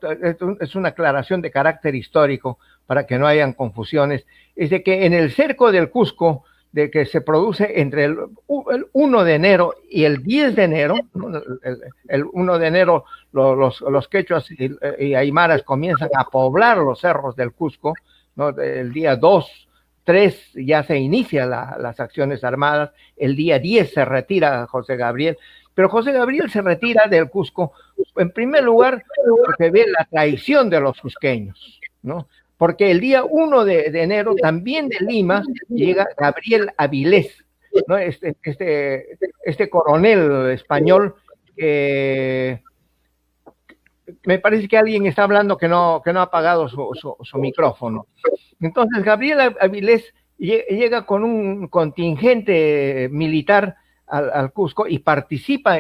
es una aclaración de carácter histórico para que no hayan confusiones, es de que en el cerco del Cusco, de que se produce entre el 1 de enero y el 10 de enero, ¿no? El 1 de enero los quechuas y aymaras comienzan a poblar los cerros del Cusco, ¿no? El día 2, 3 ya se inician las acciones armadas, el día 10 se retira José Gabriel, pero José Gabriel se retira del Cusco, en primer lugar, porque ve la traición de los cusqueños, ¿no? Porque el día 1 de enero, también de Lima, llega Gabriel Avilés, ¿no? Este coronel español que me parece que alguien está hablando que no ha apagado su micrófono. Entonces, Gabriel Avilés llega con un contingente militar al Cusco y participa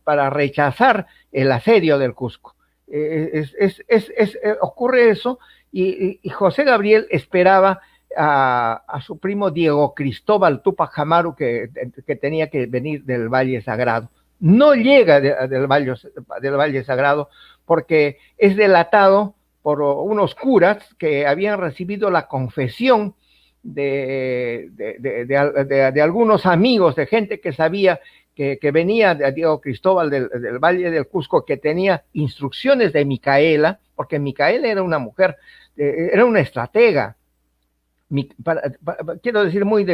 para rechazar el asedio del Cusco. Ocurre eso, y José Gabriel esperaba a su primo Diego Cristóbal Tupac Amaru, que tenía que venir del Valle Sagrado. No llega del Valle Sagrado porque es delatado por unos curas que habían recibido la confesión de algunos amigos, de gente que sabía que venía de Diego Cristóbal del Valle del Cusco, que tenía instrucciones de Micaela, porque Micaela era una mujer, era una estratega. Quiero decir muy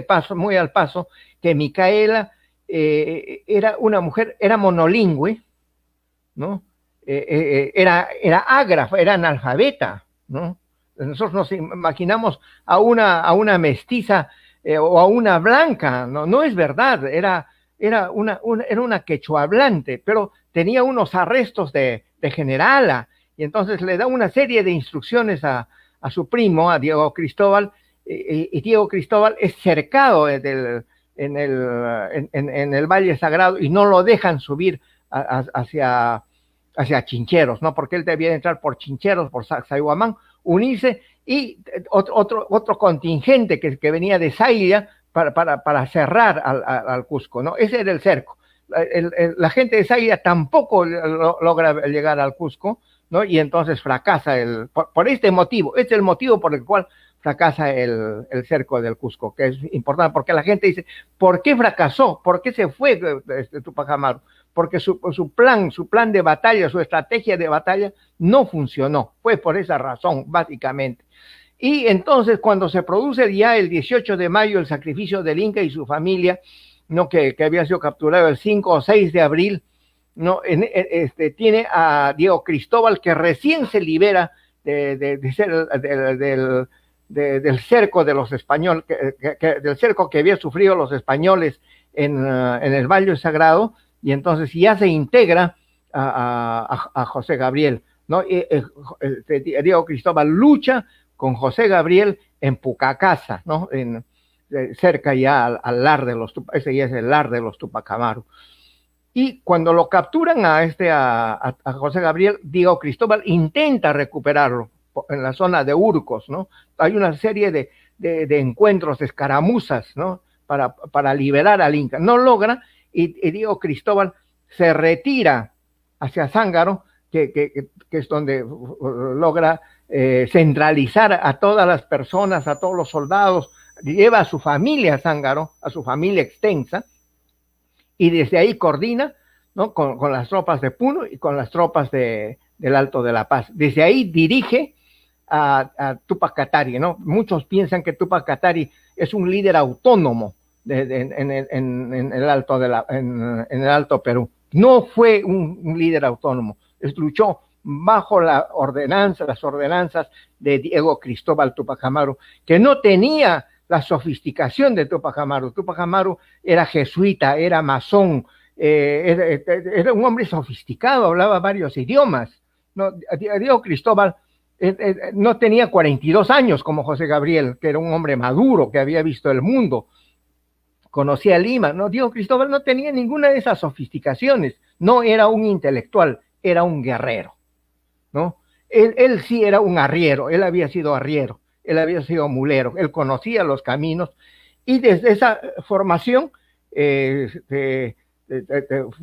al paso, que Micaela era una mujer, era monolingüe, ¿no? Era ágrafa, era analfabeta, ¿no? Nosotros nos imaginamos a una mestiza o a una blanca, no es verdad, era una quechua hablante, pero tenía unos arrestos de generala, y entonces le da una serie de instrucciones a su primo, a Diego Cristóbal, y Diego Cristóbal es cercado en el Valle Sagrado y no lo dejan subir hacia Chincheros, ¿no? Porque él debía entrar por Chincheros, por Sacsayhuamán, unirse, y otro contingente que venía de Zaila para cerrar al Cusco, ¿no? Ese era el cerco. La gente de Zaila tampoco logra llegar al Cusco, ¿no? Y entonces fracasa por este motivo. Este es el motivo por el cual fracasa el cerco del Cusco, que es importante, porque la gente dice: ¿por qué fracasó? ¿Por qué se fue Tupac Amaru? Porque su plan de batalla, su estrategia de batalla no funcionó. Fue por esa razón, básicamente. Y entonces, cuando se produce ya el 18 de mayo el sacrificio del Inca y su familia, ¿no? Que había sido capturado el 5 o 6 de abril, ¿no? Tiene a Diego Cristóbal, que recién se libera del cerco de los españoles, del cerco que había sufrido los españoles en el Valle Sagrado, y entonces ya se integra a José Gabriel, ¿no? Diego Cristóbal lucha con José Gabriel en Pucacasa, ¿no? Cerca ya al lar de los Tupac, ese ya es el lar de los Tupac Amaru. Y cuando lo capturan a José Gabriel, Diego Cristóbal intenta recuperarlo en la zona de Urcos, ¿no? Hay una serie de encuentros, de escaramuzas, ¿no? Para liberar al Inca. No logra, y Diego Cristóbal se retira hacia Zángaro, que es donde logra centralizar a todas las personas, a todos los soldados, lleva a su familia a Zángaro, a su familia extensa, y desde ahí coordina, ¿no? con las tropas de Puno y con las tropas del Alto de la Paz. Desde ahí dirige a Túpac Katari, ¿no? Muchos piensan que Túpac Katari es un líder autónomo en el Alto Perú. No fue un líder autónomo, luchó bajo las ordenanzas de Diego Cristóbal Túpac Amaru, que no tenía la sofisticación de Túpac Amaru. Túpac Amaru era jesuita, era masón, era un hombre sofisticado, hablaba varios idiomas, ¿no? Diego Cristóbal no tenía 42 años como José Gabriel, que era un hombre maduro, que había visto el mundo, conocía Lima, ¿no? Diego Cristóbal no tenía ninguna de esas sofisticaciones, no era un intelectual, era un guerrero, ¿no? Él sí era un arriero, él había sido arriero, él había sido mulero, él conocía los caminos, y desde esa formación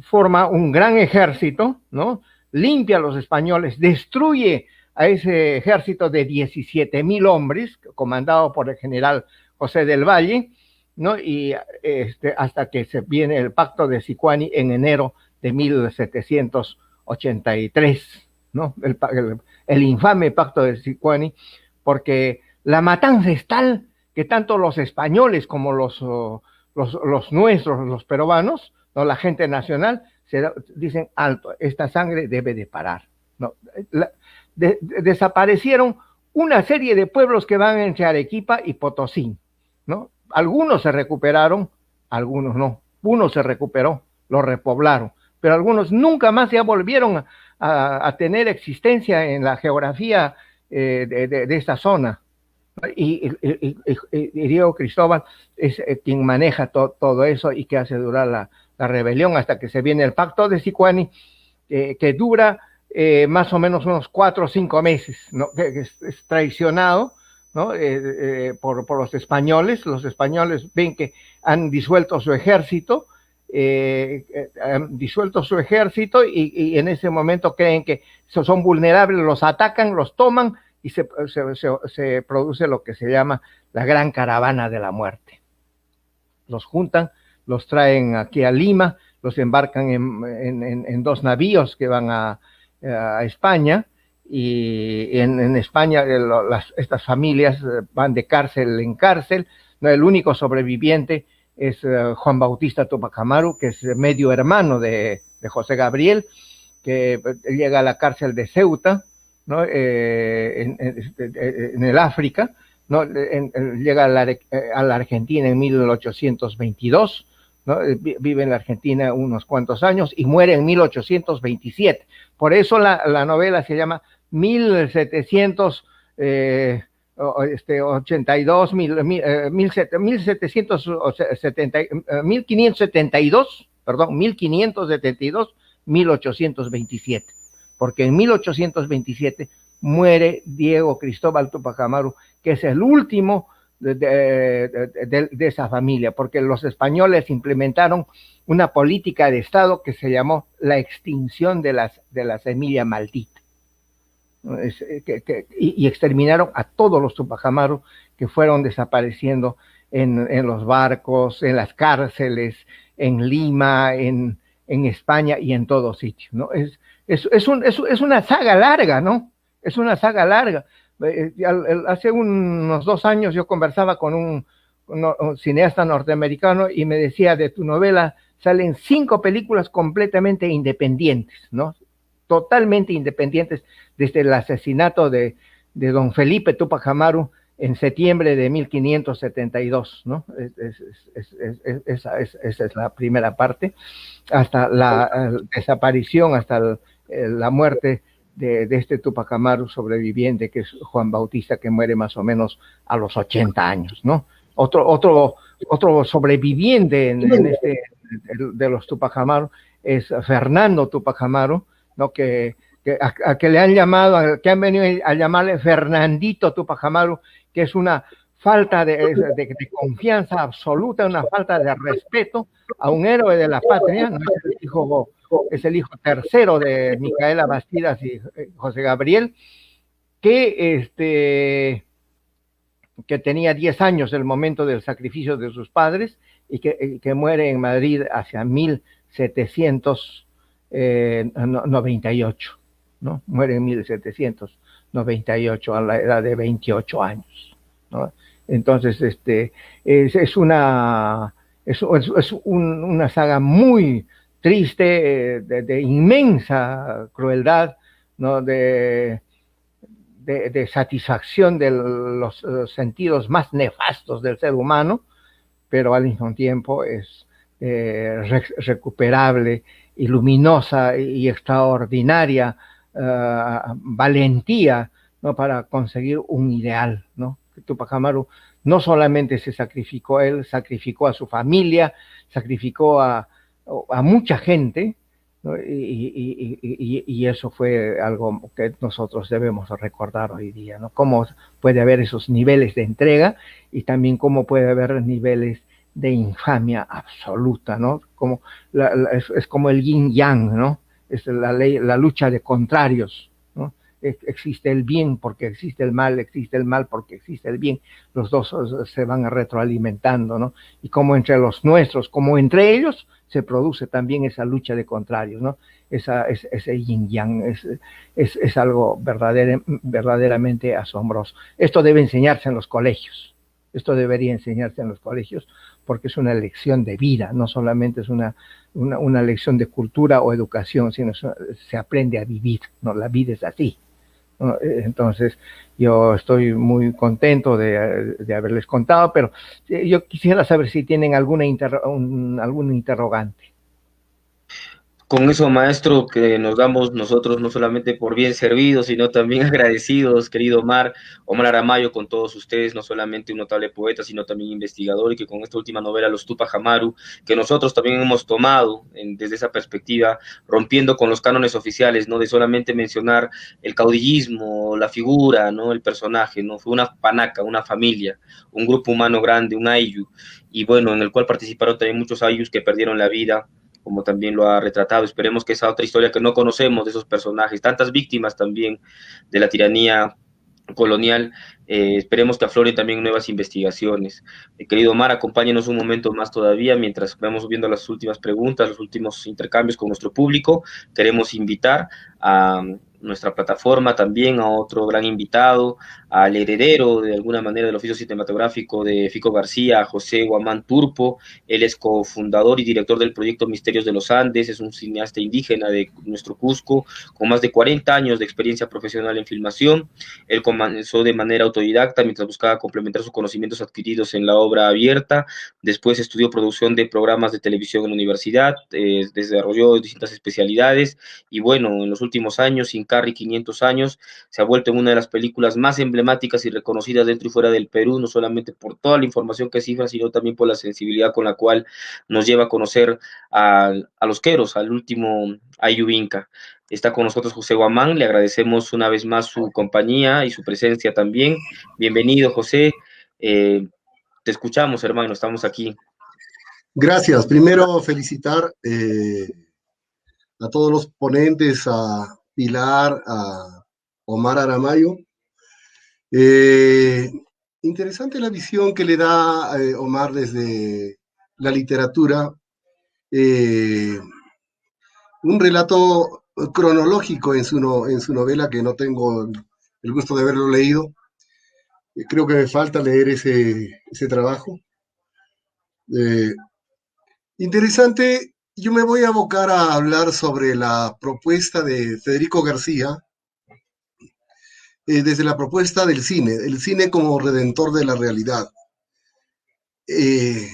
forma un gran ejército, ¿no? Limpia a los españoles, destruye a ese ejército de 17,000 hombres, comandado por el general José del Valle, ¿no? Y hasta que se viene el pacto de Sicuani en enero de 1783, ¿no? El infame pacto de Sicuani, porque la matanza es tal que tanto los españoles como los nuestros, los peruanos, ¿no? La gente nacional, dicen alto, esta sangre debe de parar, ¿no? Desaparecieron una serie de pueblos que van entre Arequipa y Potosí, ¿no? Algunos se recuperaron, algunos no. Uno se recuperó, lo repoblaron, pero algunos nunca más ya volvieron a tener existencia en la geografía de esta zona. Y Diego Cristóbal es quien maneja todo eso y que hace durar la rebelión hasta que se viene el pacto de Sicuani, que dura más o menos unos 4 o 5 meses, ¿no? Que es traicionado, ¿no? Por los españoles. Los españoles ven que han disuelto su ejército, y en ese momento creen que son vulnerables, los atacan, los toman y se produce lo que se llama la Gran Caravana de la Muerte. Los juntan, los traen aquí a Lima, los embarcan en 2 navíos que van a España, y en España estas familias van de cárcel en cárcel, ¿no? El único sobreviviente es Juan Bautista Túpac Amaru, que es medio hermano de José Gabriel, que llega a la cárcel de Ceuta, ¿no? En el África, ¿no? Llega a la Argentina en 1822, ¿no? Vive en la Argentina unos cuantos años y muere en 1827. Por eso la novela se llama 1782, 1827, porque en 1827 muere Diego Cristóbal Túpac Amaru, que es el último de esa familia, porque los españoles implementaron una política de Estado que se llamó la extinción de la semilla maldita. Y exterminaron a todos los Túpac Amaru que fueron desapareciendo en los barcos, en las cárceles, en Lima, en España y en todo sitio, ¿no? Es una saga larga, ¿no? Es una saga larga. Hace unos 2 años yo conversaba con un cineasta norteamericano, y me decía, de tu novela salen 5 películas completamente independientes, ¿no? Totalmente independientes, desde el asesinato de don Felipe Túpac Amaru en septiembre de 1572, ¿no? Esa es la primera parte, hasta la desaparición, hasta la muerte de este Túpac Amaru sobreviviente, que es Juan Bautista, que muere más o menos a los 80 años, ¿no? Otro sobreviviente de los Túpac Amaru es Fernando Túpac Amaru, ¿no? Que que le han llamado, que han venido a llamarle Fernandito Túpac Amaru, que es una falta de confianza absoluta, una falta de respeto a un héroe de la patria, ¿no? Es el hijo tercero de Micaela Bastidas y José Gabriel, que tenía 10 años el momento del sacrificio de sus padres, y que muere en Madrid hacia 1798, ¿no? Muere en 1798 a la edad de 28 años, ¿no? Entonces, es una saga muy triste, de inmensa crueldad, ¿no? De satisfacción de los sentidos más nefastos del ser humano, pero al mismo tiempo es recuperable y luminosa y extraordinaria valentía, ¿no? Para conseguir un ideal, ¿no? Túpac Amaru no solamente se sacrificó él, sacrificó a su familia, sacrificó a mucha gente, ¿no? Y eso fue algo que nosotros debemos recordar hoy día, ¿no? Cómo puede haber esos niveles de entrega, y también cómo puede haber niveles de infamia absoluta, ¿no? Como es como el yin yang, ¿no? Es la lucha de contrarios, ¿no? Existe el bien porque existe el mal porque existe el bien. Los dos se van retroalimentando, ¿no? Y como entre los nuestros, como entre ellos, se produce también esa lucha de contrarios, ¿no? Ese yin yang es algo verdaderamente asombroso. Esto debe enseñarse en los colegios. Esto debería enseñarse en los colegios, porque es una lección de vida, no solamente es una lección de cultura o educación, sino se aprende a vivir, ¿no? La vida es así, ¿no? Entonces, yo estoy muy contento de haberles contado, pero yo quisiera saber si tienen algún interrogante. Con eso, maestro, que nos damos nosotros no solamente por bien servidos, sino también agradecidos, querido Omar Aramayo, con todos ustedes, no solamente un notable poeta, sino también investigador, y que con esta última novela, Los Túpac Amaru, que nosotros también hemos tomado desde esa perspectiva, rompiendo con los cánones oficiales, ¿no? De solamente mencionar el caudillismo, la figura, ¿no? El personaje, ¿no? Fue una panaca, una familia, un grupo humano grande, un ayllu, y bueno, en el cual participaron también muchos aylus que perdieron la vida, como también lo ha retratado. Esperemos que esa otra historia que no conocemos de esos personajes, tantas víctimas también de la tiranía colonial, esperemos que afloren también nuevas investigaciones. Querido Omar, acompáñenos un momento más todavía mientras vamos viendo las últimas preguntas, los últimos intercambios con nuestro público. Queremos invitar a nuestra plataforma también a otro gran invitado, al heredero de alguna manera del oficio cinematográfico de Fico García, a José Guamán Turpo. Él es cofundador y director del proyecto Misterios de los Andes, es un cineasta indígena de nuestro Cusco, con más de 40 años de experiencia profesional en filmación. Él comenzó de manera autodidacta mientras buscaba complementar sus conocimientos adquiridos en la obra abierta. Después estudió producción de programas de televisión en la universidad, desarrolló distintas especialidades, y bueno, en los últimos años, Incarri 500 años, se ha vuelto en una de las películas más emblemáticas y reconocidas dentro y fuera del Perú, no solamente por toda la información que cifra, sino también por la sensibilidad con la cual nos lleva a conocer a los queros, al último Ayllu Inca. Está con nosotros José Guamán, le agradecemos una vez más su compañía y su presencia también. Bienvenido, José. Te escuchamos, hermano, estamos aquí. Gracias. Primero, felicitar a todos los ponentes, a Pilar, a Omar Aramayo. Interesante la visión que le da Omar desde la literatura. Un relato cronológico en su novela, que no tengo el gusto de haberlo leído. Creo que me falta leer ese trabajo. Eh, Interesante. Yo me voy a abocar a hablar sobre la propuesta de Federico García, desde la propuesta del cine, el cine como redentor de la realidad. Eh,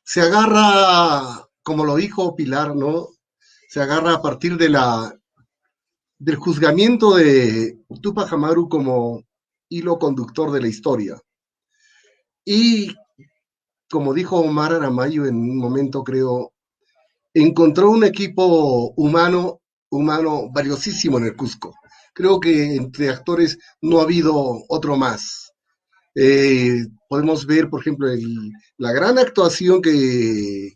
Se agarra, como lo dijo Pilar, ¿no? Se agarra a partir del juzgamiento de Tupac Amaru como hilo conductor de la historia. Y como dijo Omar Aramayo en un momento, creo, encontró un equipo humano valiosísimo en el Cusco. Creo que entre actores no ha habido otro más. Podemos ver, por ejemplo, la gran actuación que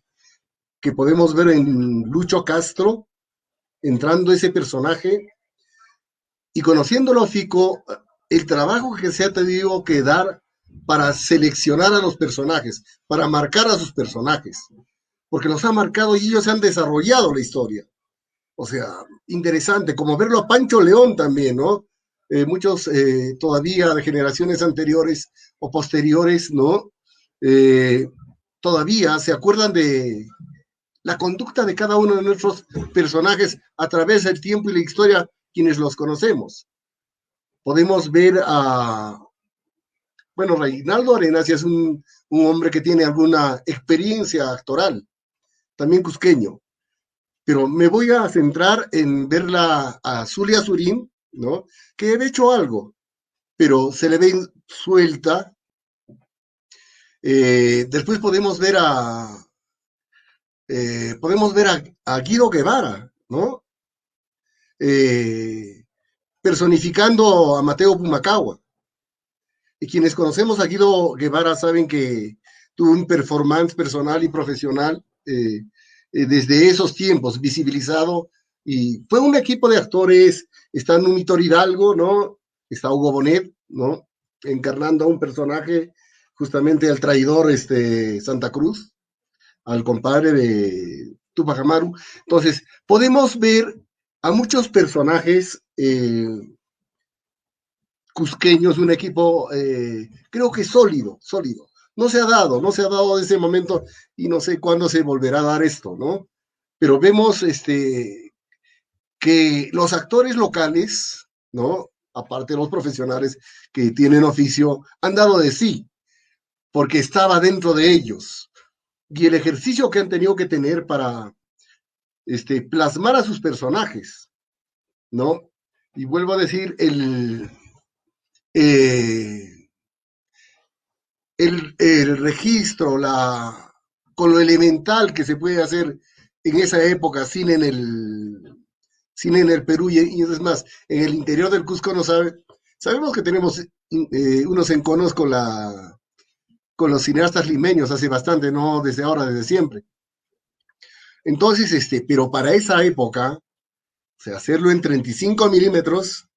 podemos ver en Lucho Castro, entrando ese personaje y conociéndolo a Fico, el trabajo que se ha tenido que dar para seleccionar a los personajes, para marcar a sus personajes, porque los ha marcado y ellos han desarrollado la historia. O sea, interesante, como verlo a Pancho León también, ¿no? Muchos todavía de generaciones anteriores o posteriores, ¿no? Eh, Todavía se acuerdan de la conducta de cada uno de nuestros personajes a través del tiempo y la historia, quienes los conocemos. Podemos ver bueno, Reinaldo Arenas es un hombre que tiene alguna experiencia actoral, también cusqueño, pero me voy a centrar en verla a Zulia Surín, ¿no? Que ha hecho algo, pero se le ve suelta. Después podemos ver a Guido Guevara, ¿no? Eh, Personificando a Mateo Pumacagua. Y quienes conocemos a Guido Guevara saben que tuvo un performance personal y profesional desde esos tiempos, visibilizado, y fue un equipo de actores. Está Numitor Hidalgo, ¿no? Está Hugo Bonet, ¿no? Encarnando a un personaje, justamente al traidor Santa Cruz, al compadre de Tupac Amaru. Entonces, podemos ver a muchos personajes cusqueños, un equipo creo que sólido, sólido. No se ha dado ese momento y no sé cuándo se volverá a dar esto, ¿no? Pero vemos que los actores locales, ¿no? Aparte de los profesionales que tienen oficio, han dado de sí, porque estaba dentro de ellos. Y el ejercicio que han tenido que tener para plasmar a sus personajes, ¿no? Y vuelvo a decir, eh, el registro, con lo elemental que se puede hacer en esa época, sin en el Perú, y es más, en el interior del Cusco no sabemos que tenemos unos enconos con los cineastas limeños hace bastante, no desde ahora, desde siempre. Entonces, pero para esa época, o sea, hacerlo en 35 milímetros,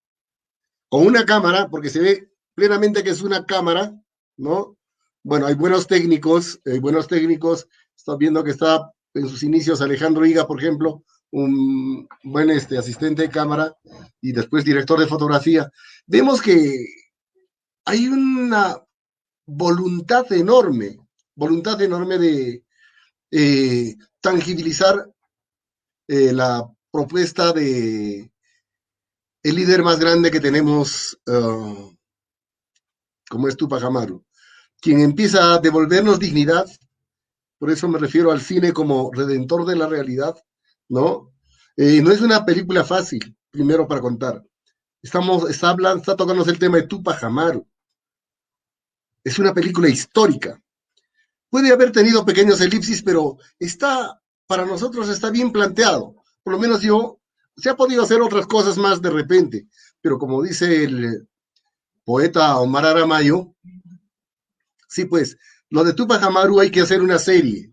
con una cámara, porque se ve plenamente que es una cámara, ¿no? Bueno, hay buenos técnicos. Estoy viendo que está en sus inicios Alejandro Higa, por ejemplo, un buen asistente de cámara y después director de fotografía. Vemos que hay una voluntad enorme de tangibilizar la propuesta de el líder más grande que tenemos, como es Tupac Amaru, quien empieza a devolvernos dignidad. Por eso me refiero al cine como redentor de la realidad, ¿no? No es una película fácil, primero para contar. Está tocando el tema de Tupac Amaru. Es una película histórica. Puede haber tenido pequeños elipsis, pero para nosotros está bien planteado. Por lo menos se ha podido hacer otras cosas más de repente, pero como dice el poeta Omar Aramayo, sí, pues, lo de Tupac Amaru hay que hacer una serie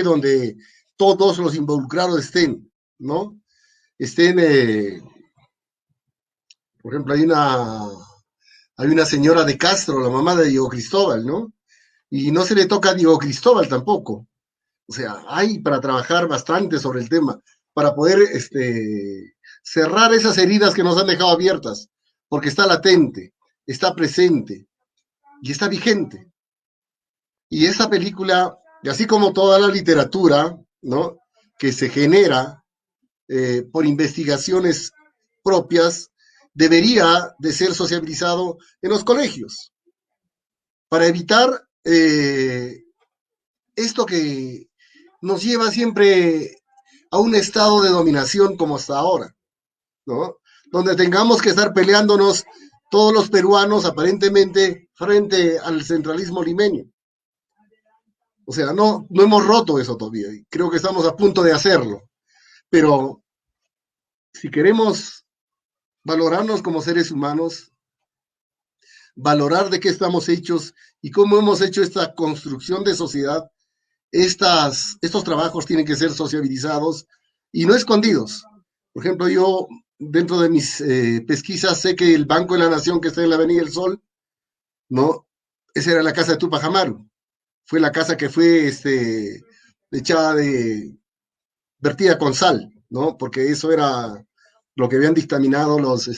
donde todos los involucrados estén, ¿no? Por ejemplo, hay una señora de Castro, la mamá de Diego Cristóbal, ¿no? Y no se le toca a Diego Cristóbal tampoco. O sea, hay para trabajar bastante sobre el tema, para poder cerrar esas heridas que nos han dejado abiertas, porque está latente, está presente y está vigente. Y esa película, y así como toda la literatura, ¿no?, que se genera por investigaciones propias, debería de ser sociabilizado en los colegios para evitar esto que nos lleva siempre a un estado de dominación como hasta ahora, ¿no? Donde tengamos que estar peleándonos todos los peruanos aparentemente frente al centralismo limeño. O sea, no hemos roto eso todavía. Creo que estamos a punto de hacerlo. Pero si queremos valorarnos como seres humanos, valorar de qué estamos hechos y cómo hemos hecho esta construcción de sociedad, estos trabajos tienen que ser sociabilizados y no escondidos. Por ejemplo, yo dentro de mis pesquisas sé que el Banco de la Nación que está en la Avenida del Sol, ¿no?, esa era la casa de Tupac Amaru. Fue la casa que fue echada vertida con sal, ¿no? Porque eso era lo que habían dictaminado los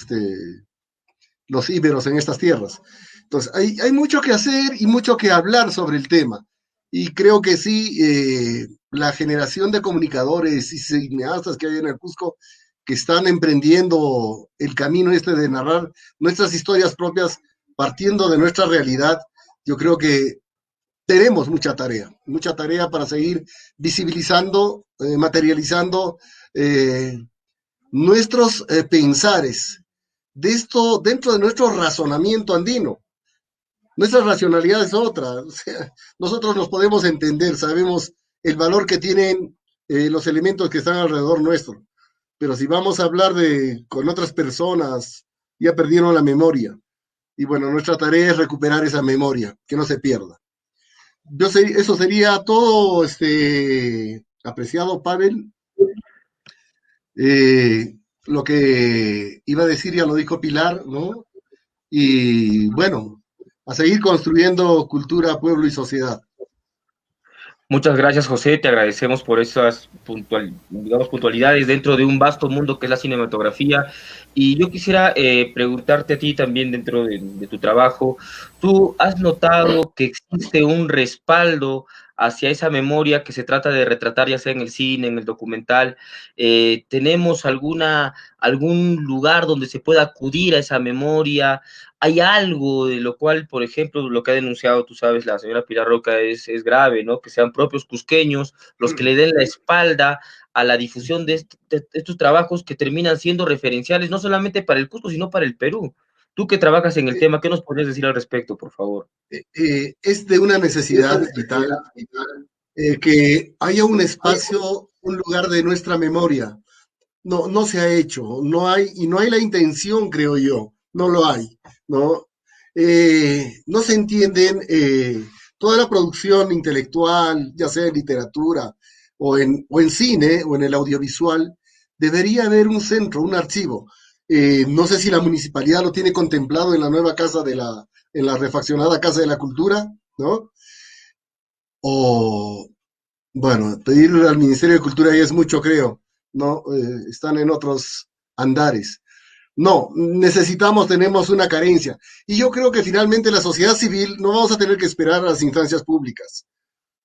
íberos en estas tierras. Entonces, hay mucho que hacer y mucho que hablar sobre el tema. Y creo que sí, la generación de comunicadores y cineastas que hay en el Cusco que están emprendiendo el camino de narrar nuestras historias propias partiendo de nuestra realidad, yo creo que tenemos mucha tarea para seguir visibilizando, materializando nuestros pensares de esto dentro de nuestro razonamiento andino. Nuestra racionalidad es otra. O sea, nosotros nos podemos entender, sabemos el valor que tienen los elementos que están alrededor nuestro. Pero si vamos a hablar con otras personas, ya perdieron la memoria. Y bueno, nuestra tarea es recuperar esa memoria, que no se pierda. Eso sería todo, apreciado Pavel. Lo que iba a decir ya lo dijo Pilar, ¿no? Y bueno, a seguir construyendo cultura, pueblo y sociedad. Muchas gracias, José. Te agradecemos por esas puntualidades dentro de un vasto mundo que es la cinematografía. Y yo quisiera preguntarte a ti también dentro de tu trabajo, ¿tú has notado que existe un respaldo hacia esa memoria que se trata de retratar, ya sea en el cine, en el documental? ¿Tenemos algún lugar donde se pueda acudir a esa memoria? ¿Hay algo de lo cual, por ejemplo, lo que ha denunciado, tú sabes, la señora Pilar Roca es grave, ¿no? Que sean propios cusqueños los que le den la espalda a la difusión de estos trabajos que terminan siendo referenciales, no solamente para el Cusco, sino para el Perú? Tú que trabajas en el tema, ¿qué nos podrías decir al respecto, por favor? Es de una necesidad vital que haya un espacio, un lugar de nuestra memoria. No se ha hecho, no hay la intención, creo yo, no lo hay, ¿no? No se entienden toda la producción intelectual, ya sea en literatura o en cine o en el audiovisual, debería haber un centro, un archivo. No sé si la municipalidad lo tiene contemplado en la nueva casa en la refaccionada Casa de la Cultura, ¿no? O, bueno, pedir al Ministerio de Cultura ya es mucho, creo, ¿no? Están en otros andares. No, tenemos una carencia. Y yo creo que finalmente la sociedad civil no vamos a tener que esperar a las instancias públicas.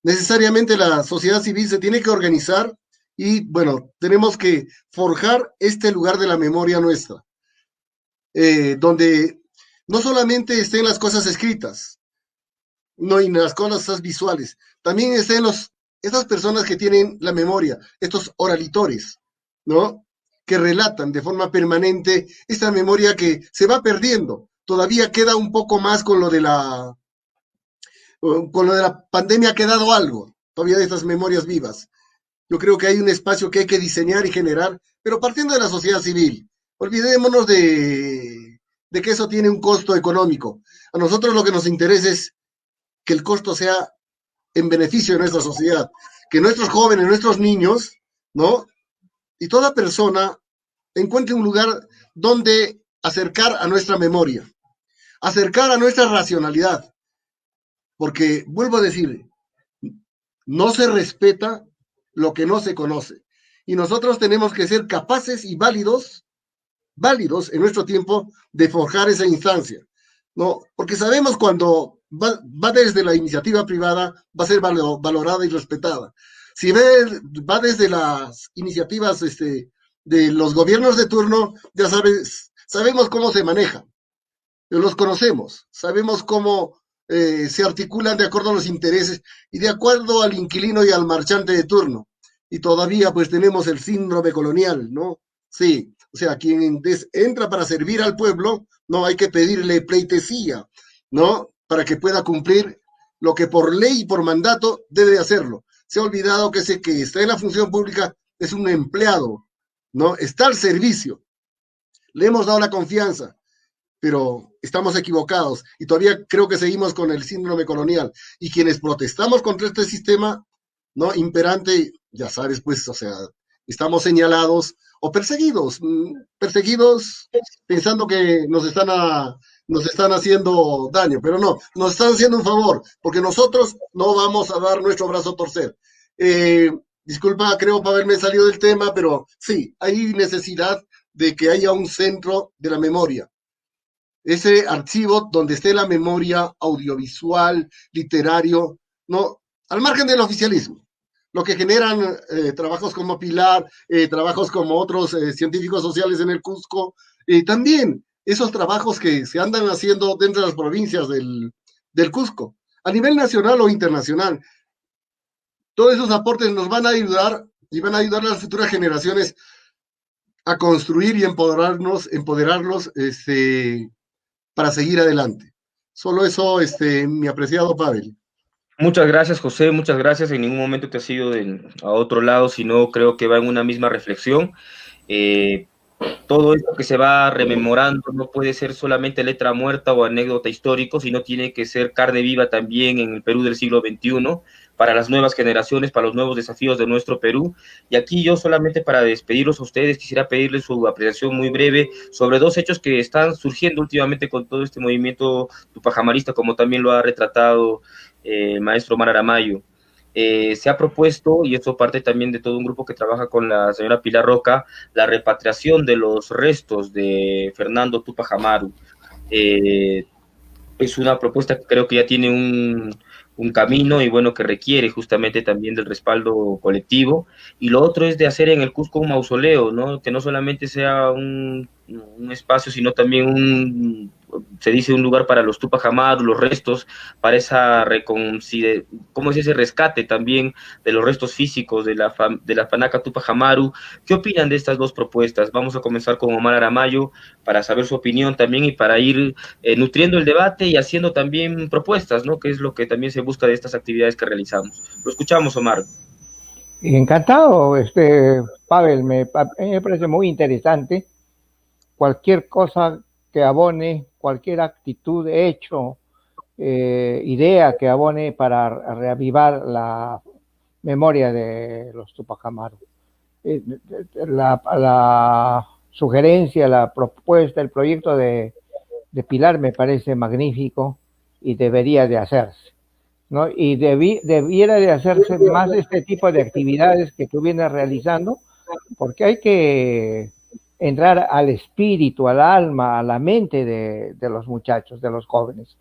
Necesariamente la sociedad civil se tiene que organizar y, bueno, tenemos que forjar este lugar de la memoria nuestra, donde no solamente estén las cosas escritas, no, y las cosas visuales, también estén esas personas que tienen la memoria, estos oralitores, ¿no? Que relatan de forma permanente esta memoria que se va perdiendo. Todavía queda un poco más con lo de la pandemia, ha quedado algo, todavía de estas memorias vivas. Yo creo que hay un espacio que hay que diseñar y generar, pero partiendo de la sociedad civil. Olvidémonos de que eso tiene un costo económico. A nosotros lo que nos interesa es que el costo sea en beneficio de nuestra sociedad, que nuestros jóvenes, nuestros niños, ¿no? Y toda persona encuentre un lugar donde acercar a nuestra memoria, acercar a nuestra racionalidad, porque, vuelvo a decir, no se respeta lo que no se conoce, y nosotros tenemos que ser capaces y válidos en nuestro tiempo de forjar esa instancia, ¿no? Porque sabemos cuando va desde la iniciativa privada, va a ser valorada y respetada. Si va desde las iniciativas de los gobiernos de turno, ya sabemos cómo se maneja, los conocemos, sabemos cómo se articulan de acuerdo a los intereses y de acuerdo al inquilino y al marchante de turno. Y todavía pues tenemos el síndrome colonial, ¿no? Sí, o sea, quien entra para servir al pueblo, no hay que pedirle pleitesía, ¿no? Para que pueda cumplir lo que por ley y por mandato debe hacerlo. Se ha olvidado que ese que está en la función pública es un empleado, ¿no? Está al servicio. Le hemos dado la confianza, pero estamos equivocados y todavía creo que seguimos con el síndrome colonial. Y quienes protestamos contra este sistema, ¿no? Imperante, ya sabes, pues, o sea, estamos señalados o perseguidos pensando que nos están haciendo daño, pero no, nos están haciendo un favor, porque nosotros no vamos a dar nuestro brazo a torcer. Disculpa, creo por haberme salido del tema, pero sí, hay necesidad de que haya un centro de la memoria. Ese archivo donde esté la memoria audiovisual, literario, no, al margen del oficialismo. Lo que generan trabajos como Pilar, trabajos como otros científicos sociales en el Cusco, también esos trabajos que se andan haciendo dentro de las provincias del Cusco, a nivel nacional o internacional. Todos esos aportes nos van a ayudar y van a ayudar a las futuras generaciones a construir y empoderarlos para seguir adelante. Solo eso, mi apreciado Pavel. Muchas gracias, José, muchas gracias. En ningún momento te has ido a otro lado, sino creo que va en una misma reflexión. Todo esto que se va rememorando no puede ser solamente letra muerta o anécdota histórico, sino tiene que ser carne viva también en el Perú del siglo XXI, para las nuevas generaciones, para los nuevos desafíos de nuestro Perú. Y aquí yo solamente para despedirlos a ustedes quisiera pedirles su apreciación muy breve sobre dos hechos que están surgiendo últimamente con todo este movimiento tupajamarista, como también lo ha retratado el maestro Omar Aramayo. Se ha propuesto, y esto parte también de todo un grupo que trabaja con la señora Pilar Roca, la repatriación de los restos de Fernando Tupac Amaru. Es una propuesta que creo que ya tiene un camino y bueno, que requiere justamente también del respaldo colectivo. Y lo otro es de hacer en el Cusco un mausoleo, ¿no? Que no solamente sea un espacio, sino también se dice un lugar para los Tupac Amaru, los restos, para ¿cómo es ese rescate también de los restos físicos de la Panaca Tupac Amaru? ¿Qué opinan de estas dos propuestas? Vamos a comenzar con Omar Aramayo para saber su opinión también y para ir nutriendo el debate y haciendo también propuestas, ¿no? Que es lo que también se busca de estas actividades que realizamos. Lo escuchamos, Omar. Encantado, Pavel, me parece muy interesante. Cualquier cosa que abone, cualquier actitud, hecho, idea que abone para reavivar la memoria de los Tupac Amaru. La sugerencia, la propuesta, el proyecto de Pilar me parece magnífico y debería de hacerse, ¿no? Y debiera de hacerse más este tipo de actividades que tú vienes realizando, porque hay que entrar al espíritu, al alma, a la mente de los muchachos, de los jóvenes.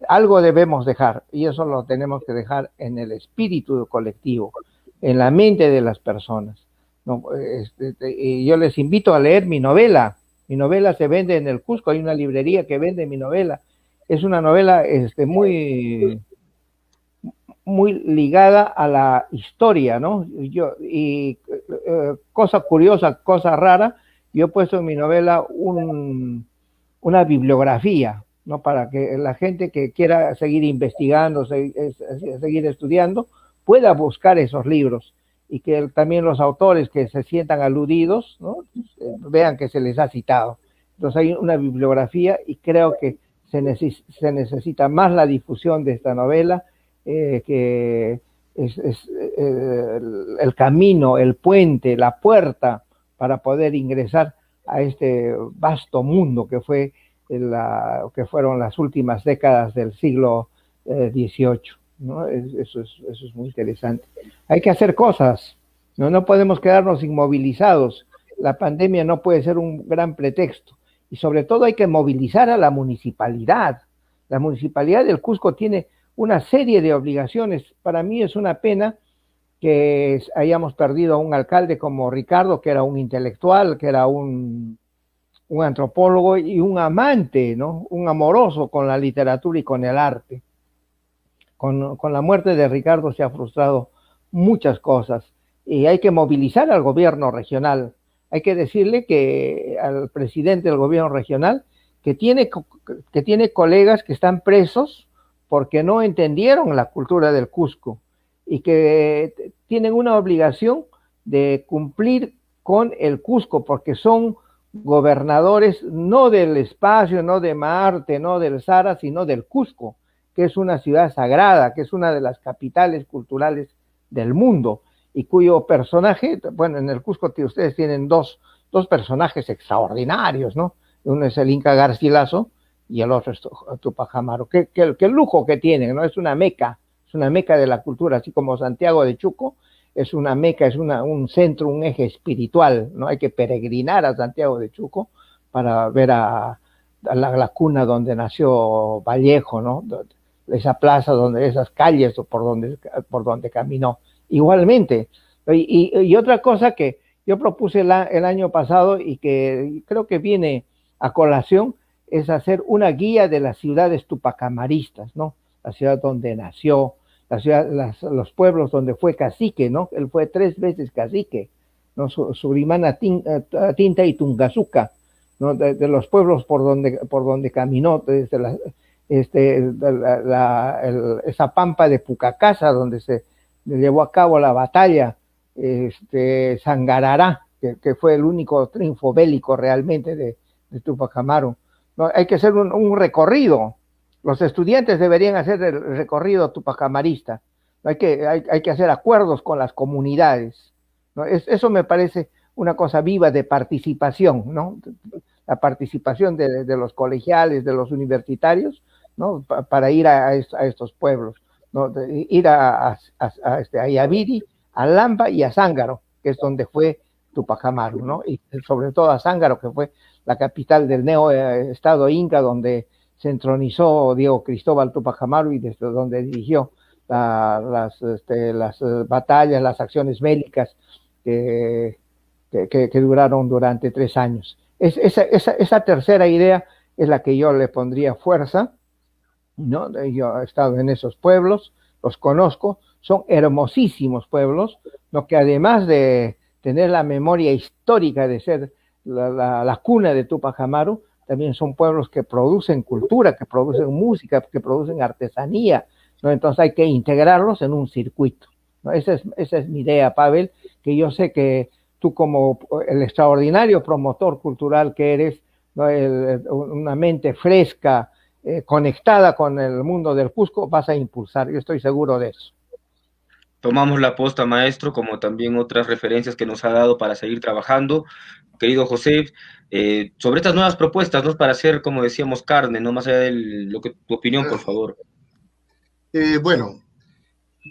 Algo debemos dejar, y eso lo tenemos que dejar en el espíritu colectivo, en la mente de las personas, ¿no? Y yo les invito a leer mi novela. Mi novela se vende en el Cusco, hay una librería que vende mi novela. Es una novela muy ligada a la historia, ¿no? Cosa curiosa, cosa rara, yo he puesto en mi novela una bibliografía, ¿no? Para que la gente que quiera seguir investigando, seguir estudiando, pueda buscar esos libros y que también los autores que se sientan aludidos, ¿no? Vean que se les ha citado. Entonces hay una bibliografía y creo que se necesita más la difusión de esta novela, que es el camino, el puente, la puerta para poder ingresar a este vasto mundo que que fueron las últimas décadas del siglo XVIII, ¿no? Eso es muy interesante. Hay que hacer cosas, no podemos quedarnos inmovilizados. La pandemia no puede ser un gran pretexto y sobre todo hay que movilizar a la municipalidad. La Municipalidad del Cusco tiene una serie de obligaciones. Para mí es una pena que hayamos perdido a un alcalde como Ricardo, que era un intelectual, que era un antropólogo y un amante, ¿no? Un amoroso con la literatura y con el arte. Con la muerte de Ricardo se ha frustrado muchas cosas y hay que movilizar al gobierno regional. Hay que decirle que al presidente del gobierno regional que tiene colegas que están presos porque no entendieron la cultura del Cusco y que tienen una obligación de cumplir con el Cusco porque son gobernadores no del espacio, no de Marte, no del Sahara, sino del Cusco, que es una ciudad sagrada, que es una de las capitales culturales del mundo y cuyo personaje, bueno, en el Cusco ustedes tienen dos personajes extraordinarios, ¿no? Uno es el Inca Garcilaso y el otro es Tupac Amaru. Qué lujo que tienen, ¿no? Es una meca de la cultura, así como Santiago de Chuco es una meca, es un centro, un eje espiritual, ¿no? Hay que peregrinar a Santiago de Chuco para ver a la cuna donde nació Vallejo, ¿no? Esa plaza, esas calles por donde caminó. Igualmente. Y otra cosa que yo propuse el año pasado y que creo que viene a colación es hacer una guía de las ciudades tupacamaristas, ¿no? La ciudad donde nació, los pueblos donde fue cacique, ¿no? Él fue 3 veces cacique, ¿no? Surimana, Tinta y Tungazuca, ¿no? De los pueblos por donde caminó, desde esa pampa de Pucacasa, donde se llevó a cabo la batalla, Sangarará, que fue el único triunfo bélico realmente de Tupac Amaru. ¿No? Hay que hacer un recorrido. Los estudiantes deberían hacer el recorrido tupacamarista. ¿No? Hay que hacer acuerdos con las comunidades, ¿no? Eso me parece una cosa viva de participación, ¿no? La participación de los colegiales, de los universitarios, ¿no? Para ir a estos pueblos, ¿no? Ir a Yabiri, a Lamba y a Zángaro, que es donde fue Tupac Amaru, ¿no? Y sobre todo a Zángaro, que fue la capital del estado inca, donde se entronizó Diego Cristóbal Tupac Amaru y desde donde dirigió las batallas, las acciones bélicas que duraron durante 3 años. Esa tercera idea es la que yo le pondría fuerza, ¿no? Yo he estado en esos pueblos, los conozco, son hermosísimos pueblos, ¿no? Que además de tener la memoria histórica de ser la cuna de Tupac Amaru, también son pueblos que producen cultura, que producen música, que producen artesanía, ¿no? Entonces hay que integrarlos en un circuito, ¿no? Esa es mi idea, Pavel, que yo sé que tú como el extraordinario promotor cultural que eres, ¿no? Una mente fresca, conectada con el mundo del Cusco, vas a impulsar, yo estoy seguro de eso. Tomamos la posta, maestro, como también otras referencias que nos ha dado para seguir trabajando. Querido José, sobre estas nuevas propuestas, ¿no? Para hacer, como decíamos, carne, no más allá de tu opinión, por favor. Bueno,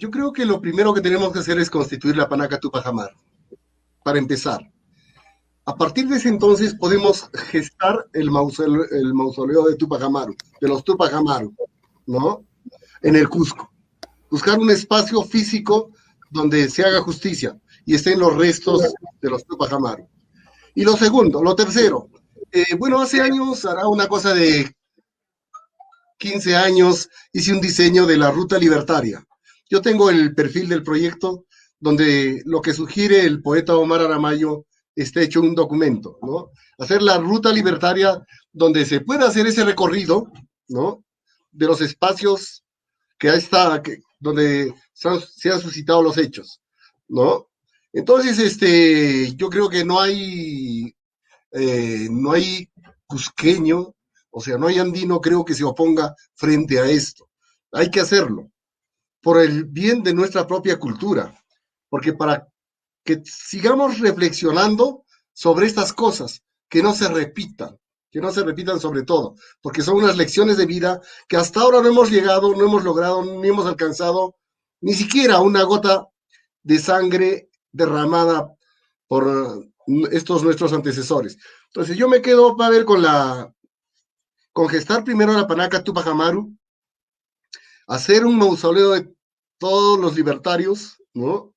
yo creo que lo primero que tenemos que hacer es constituir la Panaca Tupac Amaru, para empezar. A partir de ese entonces podemos gestar el mausoleo de Tupac Amaru, de los Tupac Amaru, ¿no? En el Cusco. Buscar un espacio físico donde se haga justicia y estén los restos de los Tupac Amaru. Y lo tercero, bueno, hace años, hará una cosa de 15 años, hice un diseño de la ruta libertaria. Yo tengo el perfil del proyecto donde lo que sugiere el poeta Omar Aramayo está hecho un documento, ¿no? Hacer la ruta libertaria donde se pueda hacer ese recorrido, ¿no? De los espacios donde se han suscitado los hechos, ¿no? Entonces, yo creo que no hay cusqueño, o sea, no hay andino, creo que se oponga frente a esto. Hay que hacerlo por el bien de nuestra propia cultura, porque para que sigamos reflexionando sobre estas cosas, que no se repitan sobre todo, porque son unas lecciones de vida que hasta ahora no hemos llegado, no hemos logrado, ni hemos alcanzado ni siquiera una gota de sangre derramada por estos nuestros antecesores. Entonces yo me quedo, Pavel, con la congestar primero la panaca Tupac Amaru, hacer un mausoleo de todos los libertarios, ¿no?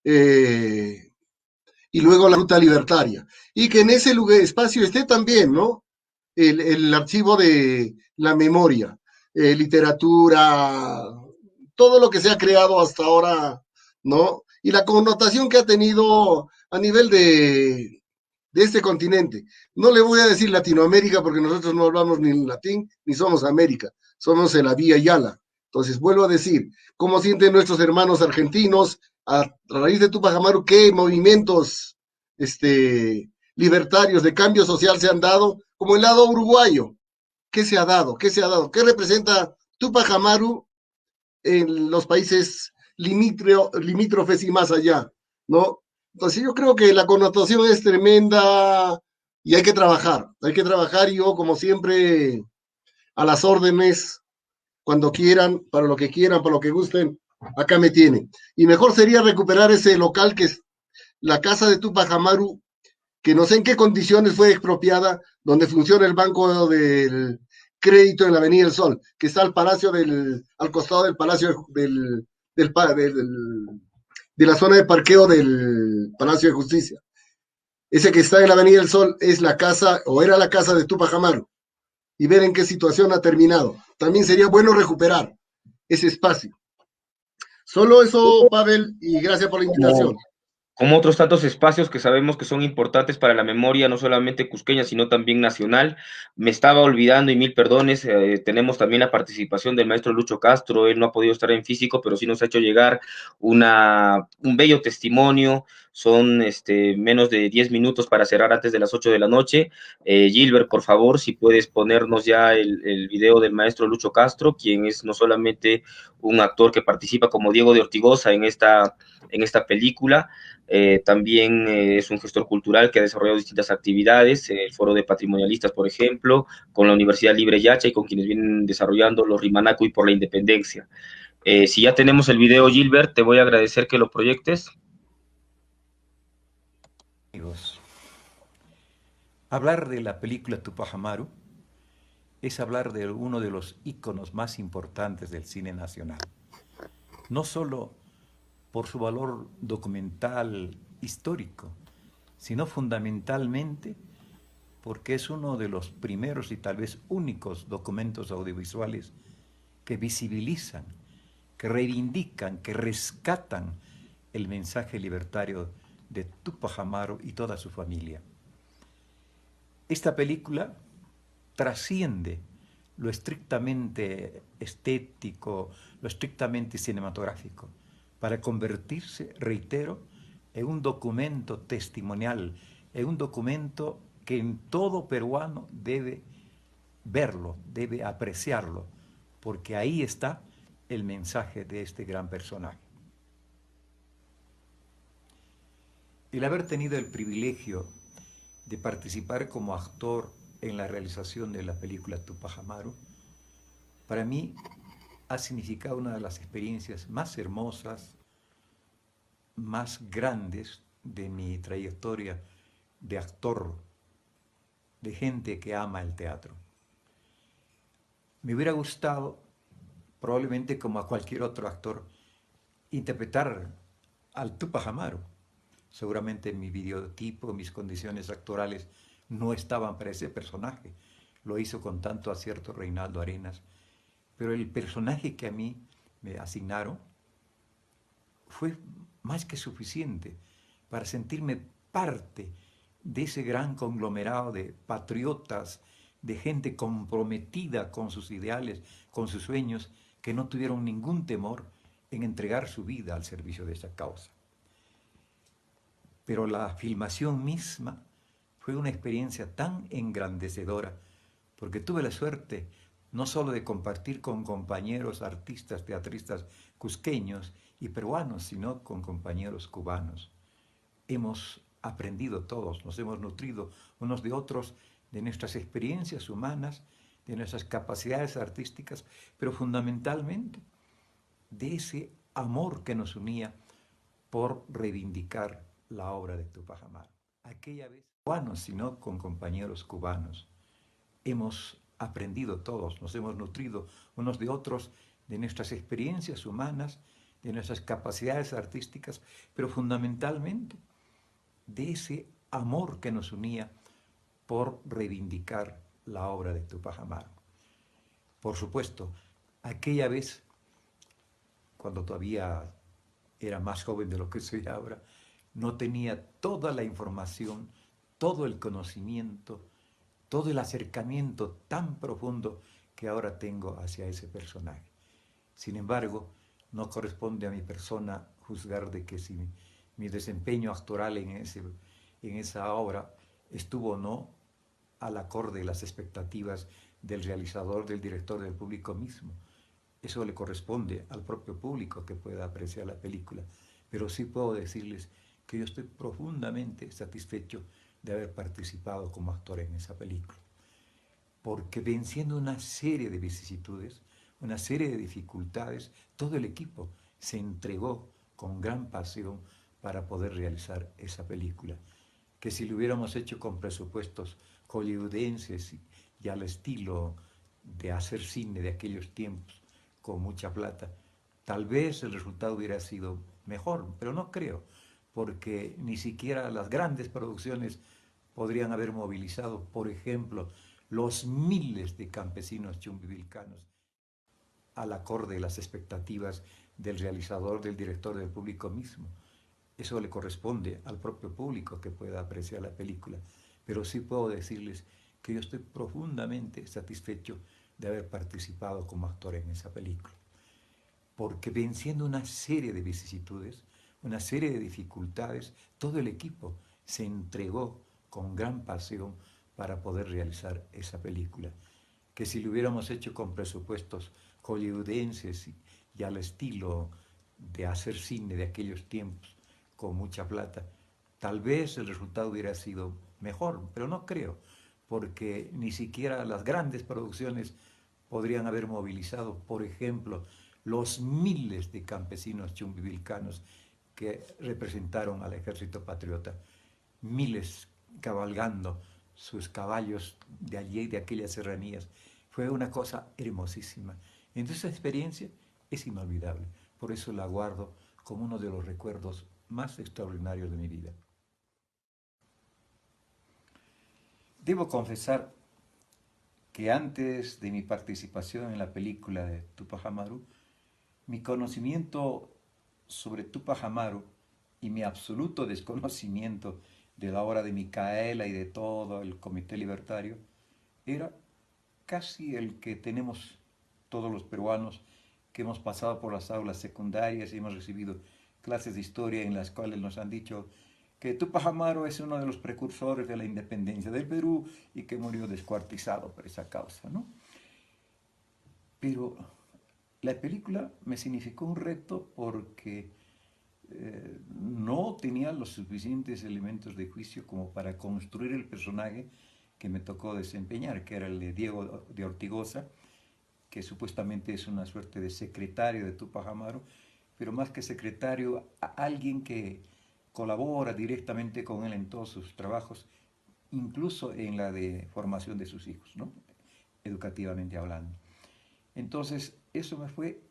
Y luego la ruta libertaria. Y que en ese lugar, espacio esté también, ¿no? El archivo de la memoria, literatura, todo lo que se ha creado hasta ahora, ¿no? Y la connotación que ha tenido a nivel de este continente. No le voy a decir Latinoamérica porque nosotros no hablamos ni latín ni somos América, somos en la Vía Yala. Entonces, vuelvo a decir, ¿cómo sienten nuestros hermanos argentinos a raíz de Tupac Amaru? ¿Qué movimientos libertarios de cambio social se han dado? Como el lado uruguayo, ¿qué se ha dado? ¿Qué se ha dado? ¿Qué representa Tupac Amaru en los países limítrofes y más allá? ¿No? Entonces yo creo que la connotación es tremenda y hay que trabajar y yo como siempre a las órdenes, cuando quieran, para lo que quieran, para lo que gusten, acá me tienen. Y mejor sería recuperar ese local que es la casa de Tupac Amaru, que no sé en qué condiciones fue expropiada, donde funciona el Banco del Crédito en la Avenida del Sol, que está al costado del Palacio de la zona de parqueo del Palacio de Justicia. Ese que está en la Avenida del Sol es la casa, o era la casa de Tupac Amaru, y ver en qué situación ha terminado. También sería bueno recuperar ese espacio. Solo eso, Pavel, y gracias por la Como, invitación. como otros tantos espacios que sabemos que son importantes para la memoria, no solamente cusqueña, sino también nacional. Me estaba olvidando y mil perdones, tenemos también la participación del maestro Lucho Castro. Él no ha podido estar en físico, pero sí nos ha hecho llegar un bello testimonio. Son menos de 10 minutos para cerrar antes de las 8 de la noche. Gilbert, por favor, si puedes ponernos ya el video del maestro Lucho Castro, quien es no solamente un actor que participa como Diego de Ortigosa en esta película, también es un gestor cultural que ha desarrollado distintas actividades, el Foro de Patrimonialistas, por ejemplo, con la Universidad Libre Yacha y con quienes vienen desarrollando los Rimanaco y por la Independencia. Si ya tenemos el video, Gilbert, te voy a agradecer que lo proyectes. Amigos, hablar de la película Tupac Amaru es hablar de uno de los íconos más importantes del cine nacional. No solo por su valor documental histórico, sino fundamentalmente porque es uno de los primeros y tal vez únicos documentos audiovisuales que visibilizan, que reivindican, que rescatan el mensaje libertario de Tupac Amaru y toda su familia. Esta película trasciende lo estrictamente estético, lo estrictamente cinematográfico, para convertirse, reitero, en un documento testimonial, en un documento que en todo peruano debe verlo, debe apreciarlo, porque ahí está el mensaje de este gran personaje. El haber tenido el privilegio de participar como actor en la realización de la película Tupac Amaru, para mí ha significado una de las experiencias más hermosas, más grandes de mi trayectoria de actor, de gente que ama el teatro. Me hubiera gustado, probablemente como a cualquier otro actor, interpretar al Tupac Amaru. Seguramente mi videotipo, mis condiciones actorales no estaban para ese personaje. Lo hizo con tanto acierto Reinaldo Arenas. Pero el personaje que a mí me asignaron fue más que suficiente para sentirme parte de ese gran conglomerado de patriotas, de gente comprometida con sus ideales, con sus sueños, que no tuvieron ningún temor en entregar su vida al servicio de esa causa. Pero la filmación misma fue una experiencia tan engrandecedora, porque tuve la suerte no solo de compartir con compañeros artistas, teatristas cusqueños y peruanos, sino con compañeros cubanos. Hemos aprendido todos, nos hemos nutrido unos de otros de nuestras experiencias humanas, de nuestras capacidades artísticas, pero fundamentalmente de ese amor que nos unía por reivindicar la obra de Tupac Amaru. Aquella vez, cubanos, sino con compañeros cubanos, hemos aprendido todos, nos hemos nutrido unos de otros, de nuestras experiencias humanas, de nuestras capacidades artísticas, pero fundamentalmente de ese amor que nos unía por reivindicar la obra de Tupac Amaru. Por supuesto, aquella vez, cuando todavía era más joven de lo que soy ahora, no tenía toda la información, todo el conocimiento, todo el acercamiento tan profundo que ahora tengo hacia ese personaje. Sin embargo, no corresponde a mi persona juzgar de que si mi desempeño actoral en esa obra estuvo o no al acorde de las expectativas del realizador, del director, del público mismo. Eso le corresponde al propio público que pueda apreciar la película. Pero sí puedo decirles que yo estoy profundamente satisfecho de haber participado como actor en esa película. Porque venciendo una serie de vicisitudes, una serie de dificultades, todo el equipo se entregó con gran pasión para poder realizar esa película. Que si lo hubiéramos hecho con presupuestos hollywoodenses y al estilo de hacer cine de aquellos tiempos, con mucha plata, tal vez el resultado hubiera sido mejor, pero no creo, porque ni siquiera las grandes producciones podrían haber movilizado, por ejemplo, los miles de campesinos chumbivilcanos al acorde de las expectativas del realizador, del director, del público mismo. Eso le corresponde al propio público que pueda apreciar la película. Pero sí puedo decirles que yo estoy profundamente satisfecho de haber participado como actor en esa película. Porque venciendo una serie de vicisitudes, una serie de dificultades, todo el equipo se entregó con gran pasión para poder realizar esa película. Que si lo hubiéramos hecho con presupuestos hollywoodenses y al estilo de hacer cine de aquellos tiempos, con mucha plata, tal vez el resultado hubiera sido mejor, pero no creo, porque ni siquiera las grandes producciones podrían haber movilizado, por ejemplo, los miles de campesinos chumbivilcanos que representaron al ejército patriota, miles cabalgando sus caballos de allí, de aquellas serranías. Fue una cosa hermosísima. Entonces esa experiencia es inolvidable, por eso la guardo como uno de los recuerdos más extraordinarios de mi vida. Debo confesar que antes de mi participación en la película de Tupac Amaru, mi conocimiento sobre Tupac Amaru y mi absoluto desconocimiento de la obra de Micaela y de todo el Comité Libertario era casi el que tenemos todos los peruanos que hemos pasado por las aulas secundarias y hemos recibido clases de historia en las cuales nos han dicho que Tupac Amaru es uno de los precursores de la independencia del Perú y que murió descuartizado por esa causa, ¿no? Pero la película me significó un reto porque no tenía los suficientes elementos de juicio como para construir el personaje que me tocó desempeñar, que era el de Diego de Ortigosa, que supuestamente es una suerte de secretario de Tupac Amaru, pero más que secretario, alguien que colabora directamente con él en todos sus trabajos, incluso en la de formación de sus hijos, ¿no? Educativamente hablando. Entonces, eso me fue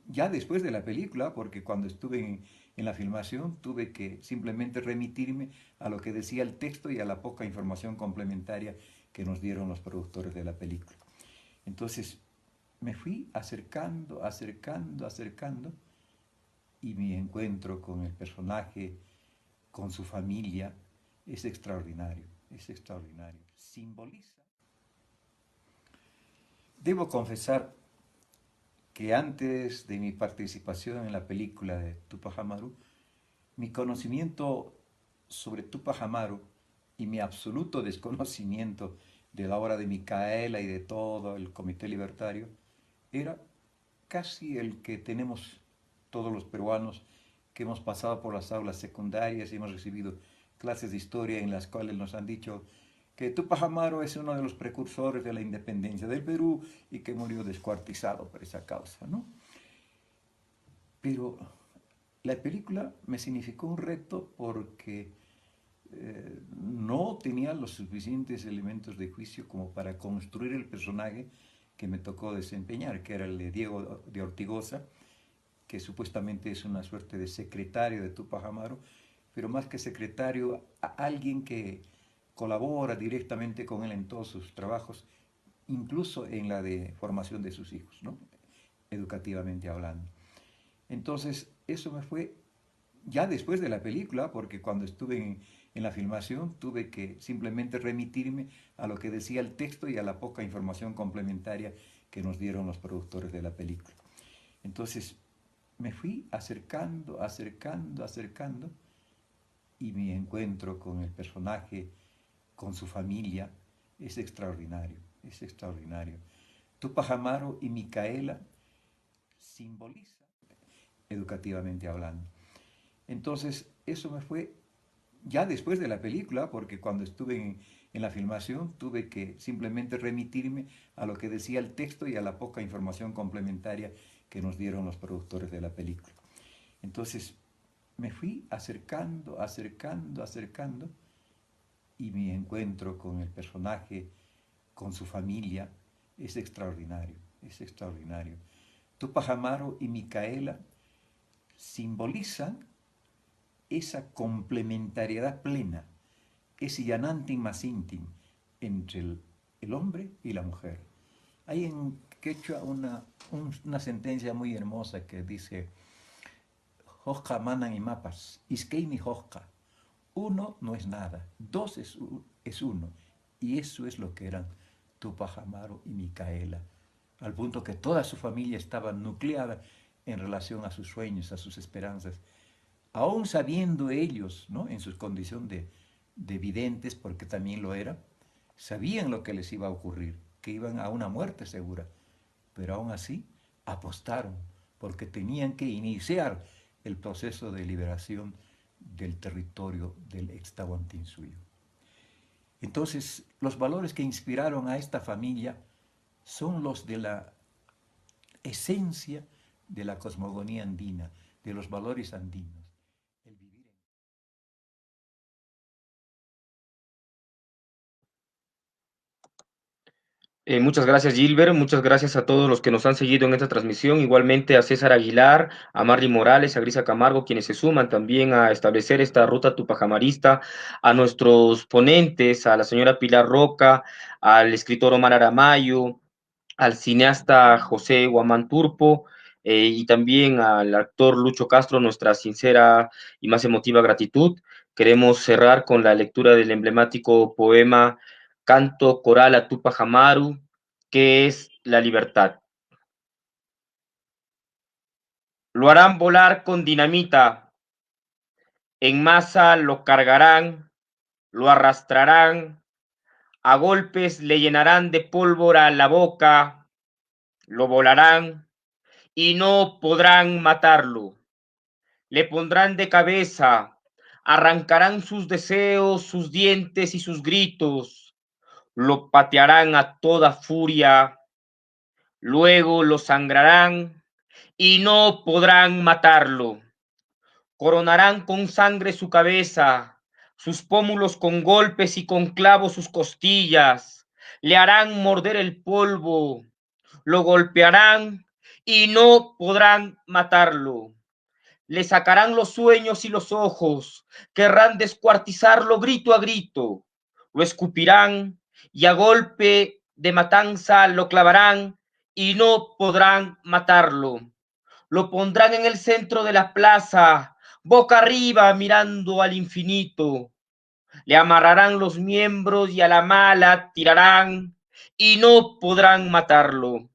ya después de la película, porque cuando estuve en la filmación tuve que simplemente remitirme a lo que decía el texto y a la poca información complementaria que nos dieron los productores de la película. Entonces, me fui acercando y mi encuentro con el personaje, con su familia, es extraordinario, simboliza. Debo confesar que antes de mi participación en la película de Tupac Amaru, mi conocimiento sobre Tupac Amaru y mi absoluto desconocimiento de la obra de Micaela y de todo el Comité Libertario era casi el que tenemos todos los peruanos que hemos pasado por las aulas secundarias y hemos recibido clases de historia en las cuales nos han dicho que Tupac Amaru es uno de los precursores de la independencia del Perú y que murió descuartizado por esa causa, ¿no? Pero la película me significó un reto porque no tenía los suficientes elementos de juicio como para construir el personaje que me tocó desempeñar, que era el de Diego de Ortigosa, que supuestamente es una suerte de secretario de Tupac Amaru, pero más que secretario, alguien que colabora directamente con él en todos sus trabajos, incluso en la de formación de sus hijos, ¿no? Educativamente hablando. Entonces, eso me fue ya después de la película, porque cuando estuve en la filmación tuve que simplemente remitirme a lo que decía el texto y a la poca información complementaria que nos dieron los productores de la película. Entonces, me fui acercando, y mi encuentro con el personaje, con su familia, es extraordinario, es extraordinario. Tupac Amaru y Micaela simbolizan, educativamente hablando. Entonces, eso me fue ya después de la película, porque cuando estuve en la filmación tuve que simplemente remitirme a lo que decía el texto y a la poca información complementaria que nos dieron los productores de la película. Entonces, me fui acercando, y mi encuentro con el personaje, con su familia, es extraordinario, es extraordinario. Tupac Amaru y Micaela simbolizan esa complementariedad plena, ese yanantin masintin entre el hombre y la mujer. Hay en quechua una sentencia muy hermosa que dice: Hojka manan y mapas, iskeimi hojka. Uno no es nada, dos es uno. Y eso es lo que eran Tupac Amaru y Micaela, al punto que toda su familia estaba nucleada en relación a sus sueños, a sus esperanzas. Aún sabiendo ellos, ¿no?, en su condición de videntes, porque también lo era, sabían lo que les iba a ocurrir, que iban a una muerte segura, pero aún así apostaron, porque tenían que iniciar el proceso de liberación del territorio del Extahuantinsuyo. Entonces, los valores que inspiraron a esta familia son los de la esencia de la cosmogonía andina, de los valores andinos. Muchas gracias, Gilbert. Muchas gracias a todos los que nos han seguido en esta transmisión. Igualmente a César Aguilar, a Marley Morales, a Grisa Camargo, quienes se suman también a establecer esta ruta tupajamarista, a nuestros ponentes, a la señora Pilar Roca, al escritor Omar Aramayo, al cineasta José Guamán Turpo, y también al actor Lucho Castro, nuestra sincera y más emotiva gratitud. Queremos cerrar con la lectura del emblemático poema Canto Coral a Tupac Amaru, que es la libertad. Lo harán volar con dinamita, en masa lo cargarán, lo arrastrarán, a golpes le llenarán de pólvora la boca, lo volarán y no podrán matarlo. Le pondrán de cabeza, arrancarán sus deseos, sus dientes y sus gritos, lo patearán a toda furia, luego lo sangrarán y no podrán matarlo. Coronarán con sangre su cabeza, sus pómulos con golpes y con clavos sus costillas, le harán morder el polvo, lo golpearán y no podrán matarlo. Le sacarán los sueños y los ojos, querrán descuartizarlo grito a grito, lo escupirán y a golpe de matanza lo clavarán y no podrán matarlo. Lo pondrán en el centro de la plaza, boca arriba mirando al infinito. Le amarrarán los miembros y a la mala tirarán y no podrán matarlo.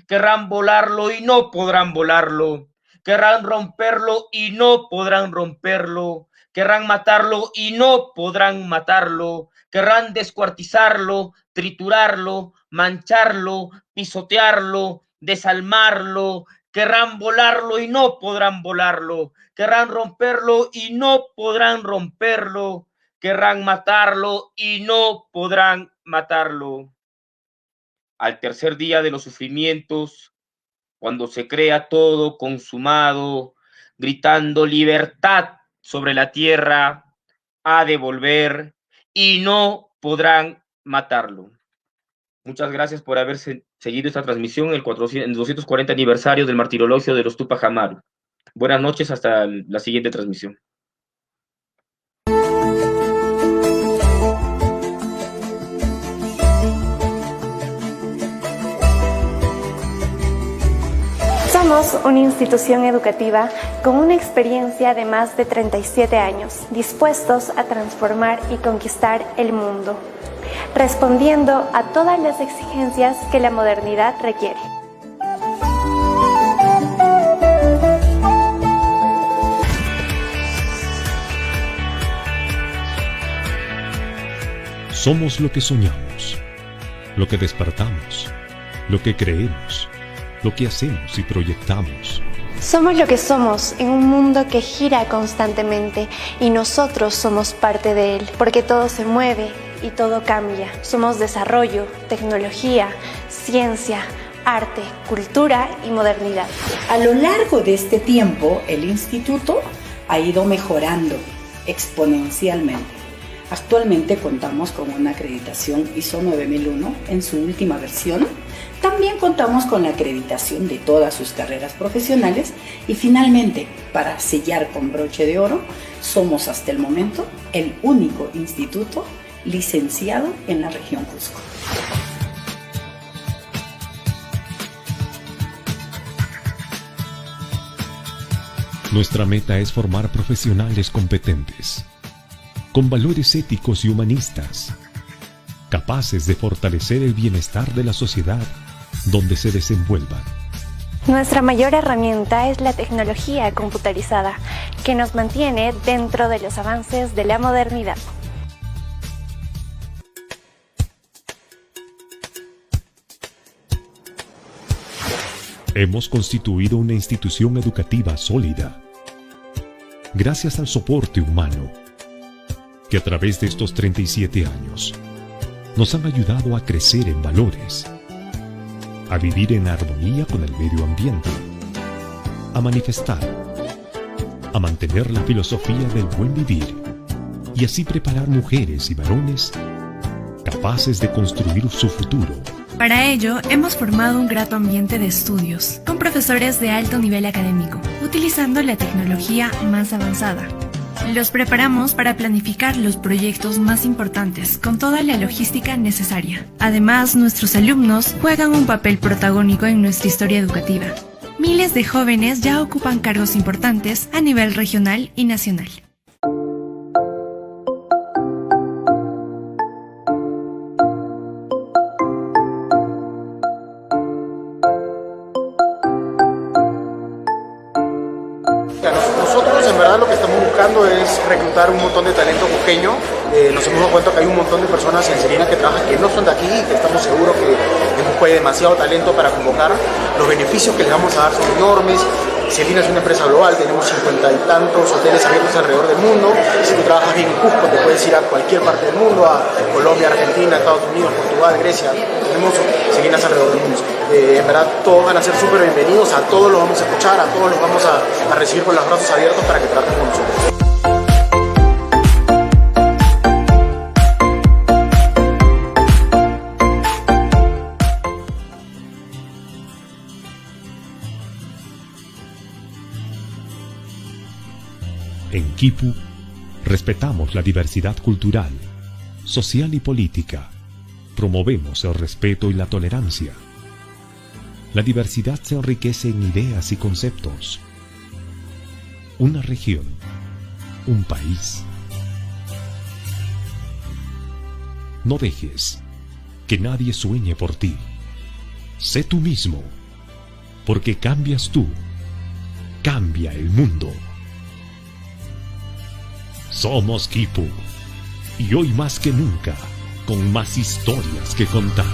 Querrán volarlo y no podrán volarlo. Querrán romperlo y no podrán romperlo. Querrán matarlo y no podrán matarlo. Querrán descuartizarlo, triturarlo, mancharlo, pisotearlo, desalmarlo. Querrán volarlo y no podrán volarlo. Querrán romperlo y no podrán romperlo. Querrán matarlo y no podrán matarlo. Al tercer día de los sufrimientos, cuando se crea todo consumado, gritando libertad sobre la tierra, ha de volver y no podrán matarlo. Muchas gracias por haber seguido esta transmisión en el 240 aniversario del martirologio de los Tupac Amaru. Buenas noches, hasta la siguiente transmisión. Somos una institución educativa con una experiencia de más de 37 años, dispuestos a transformar y conquistar el mundo, respondiendo a todas las exigencias que la modernidad requiere. Somos lo que soñamos, lo que despertamos, lo que creemos, lo que hacemos y proyectamos. Somos lo que somos en un mundo que gira constantemente y nosotros somos parte de él, porque todo se mueve y todo cambia. Somos desarrollo, tecnología, ciencia, arte, cultura y modernidad. A lo largo de este tiempo, el instituto ha ido mejorando exponencialmente. Actualmente contamos con una acreditación ISO 9001 en su última versión. También contamos con la acreditación de todas sus carreras profesionales y finalmente, para sellar con broche de oro, somos hasta el momento el único instituto licenciado en la región Cusco. Nuestra meta es formar profesionales competentes, con valores éticos y humanistas, capaces de fortalecer el bienestar de la sociedad donde se desenvuelvan. Nuestra mayor herramienta es la tecnología computarizada, que nos mantiene dentro de los avances de la modernidad. Hemos constituido una institución educativa sólida, gracias al soporte humano, que a través de estos 37 años nos han ayudado a crecer en valores, a vivir en armonía con el medio ambiente, a manifestar, a mantener la filosofía del buen vivir y así preparar mujeres y varones capaces de construir su futuro. Para ello, hemos formado un grato ambiente de estudios, con profesores de alto nivel académico, utilizando la tecnología más avanzada. Los preparamos para planificar los proyectos más importantes con toda la logística necesaria. Además, nuestros alumnos juegan un papel protagónico en nuestra historia educativa. Miles de jóvenes ya ocupan cargos importantes a nivel regional y nacional. Nosotros en verdad lo que estamos buscando es reclutar un montón de talento cusqueño. Nos hemos dado cuenta que hay un montón de personas en Celina que trabajan que no son de aquí y que estamos seguros que en Cusco hay demasiado talento para convocar. Los beneficios que les vamos a dar son enormes. Celina es una empresa global, tenemos 50 y tantos hoteles abiertos alrededor del mundo. Si tú trabajas bien en Cusco, te puedes ir a cualquier parte del mundo, a Colombia, Argentina, Estados Unidos, Portugal, Grecia. Tenemos Celinas alrededor del mundo. En verdad, todos van a ser súper bienvenidos, a todos los vamos a escuchar, a todos los vamos a recibir con los brazos abiertos para que traten con nosotros. En Quipu, respetamos la diversidad cultural, social y política. Promovemos el respeto y la tolerancia. La diversidad se enriquece en ideas y conceptos. Una región, un país. No dejes que nadie sueñe por ti. Sé tú mismo, porque cambias tú, cambia el mundo. Somos Quipu, y hoy más que nunca, con más historias que contar.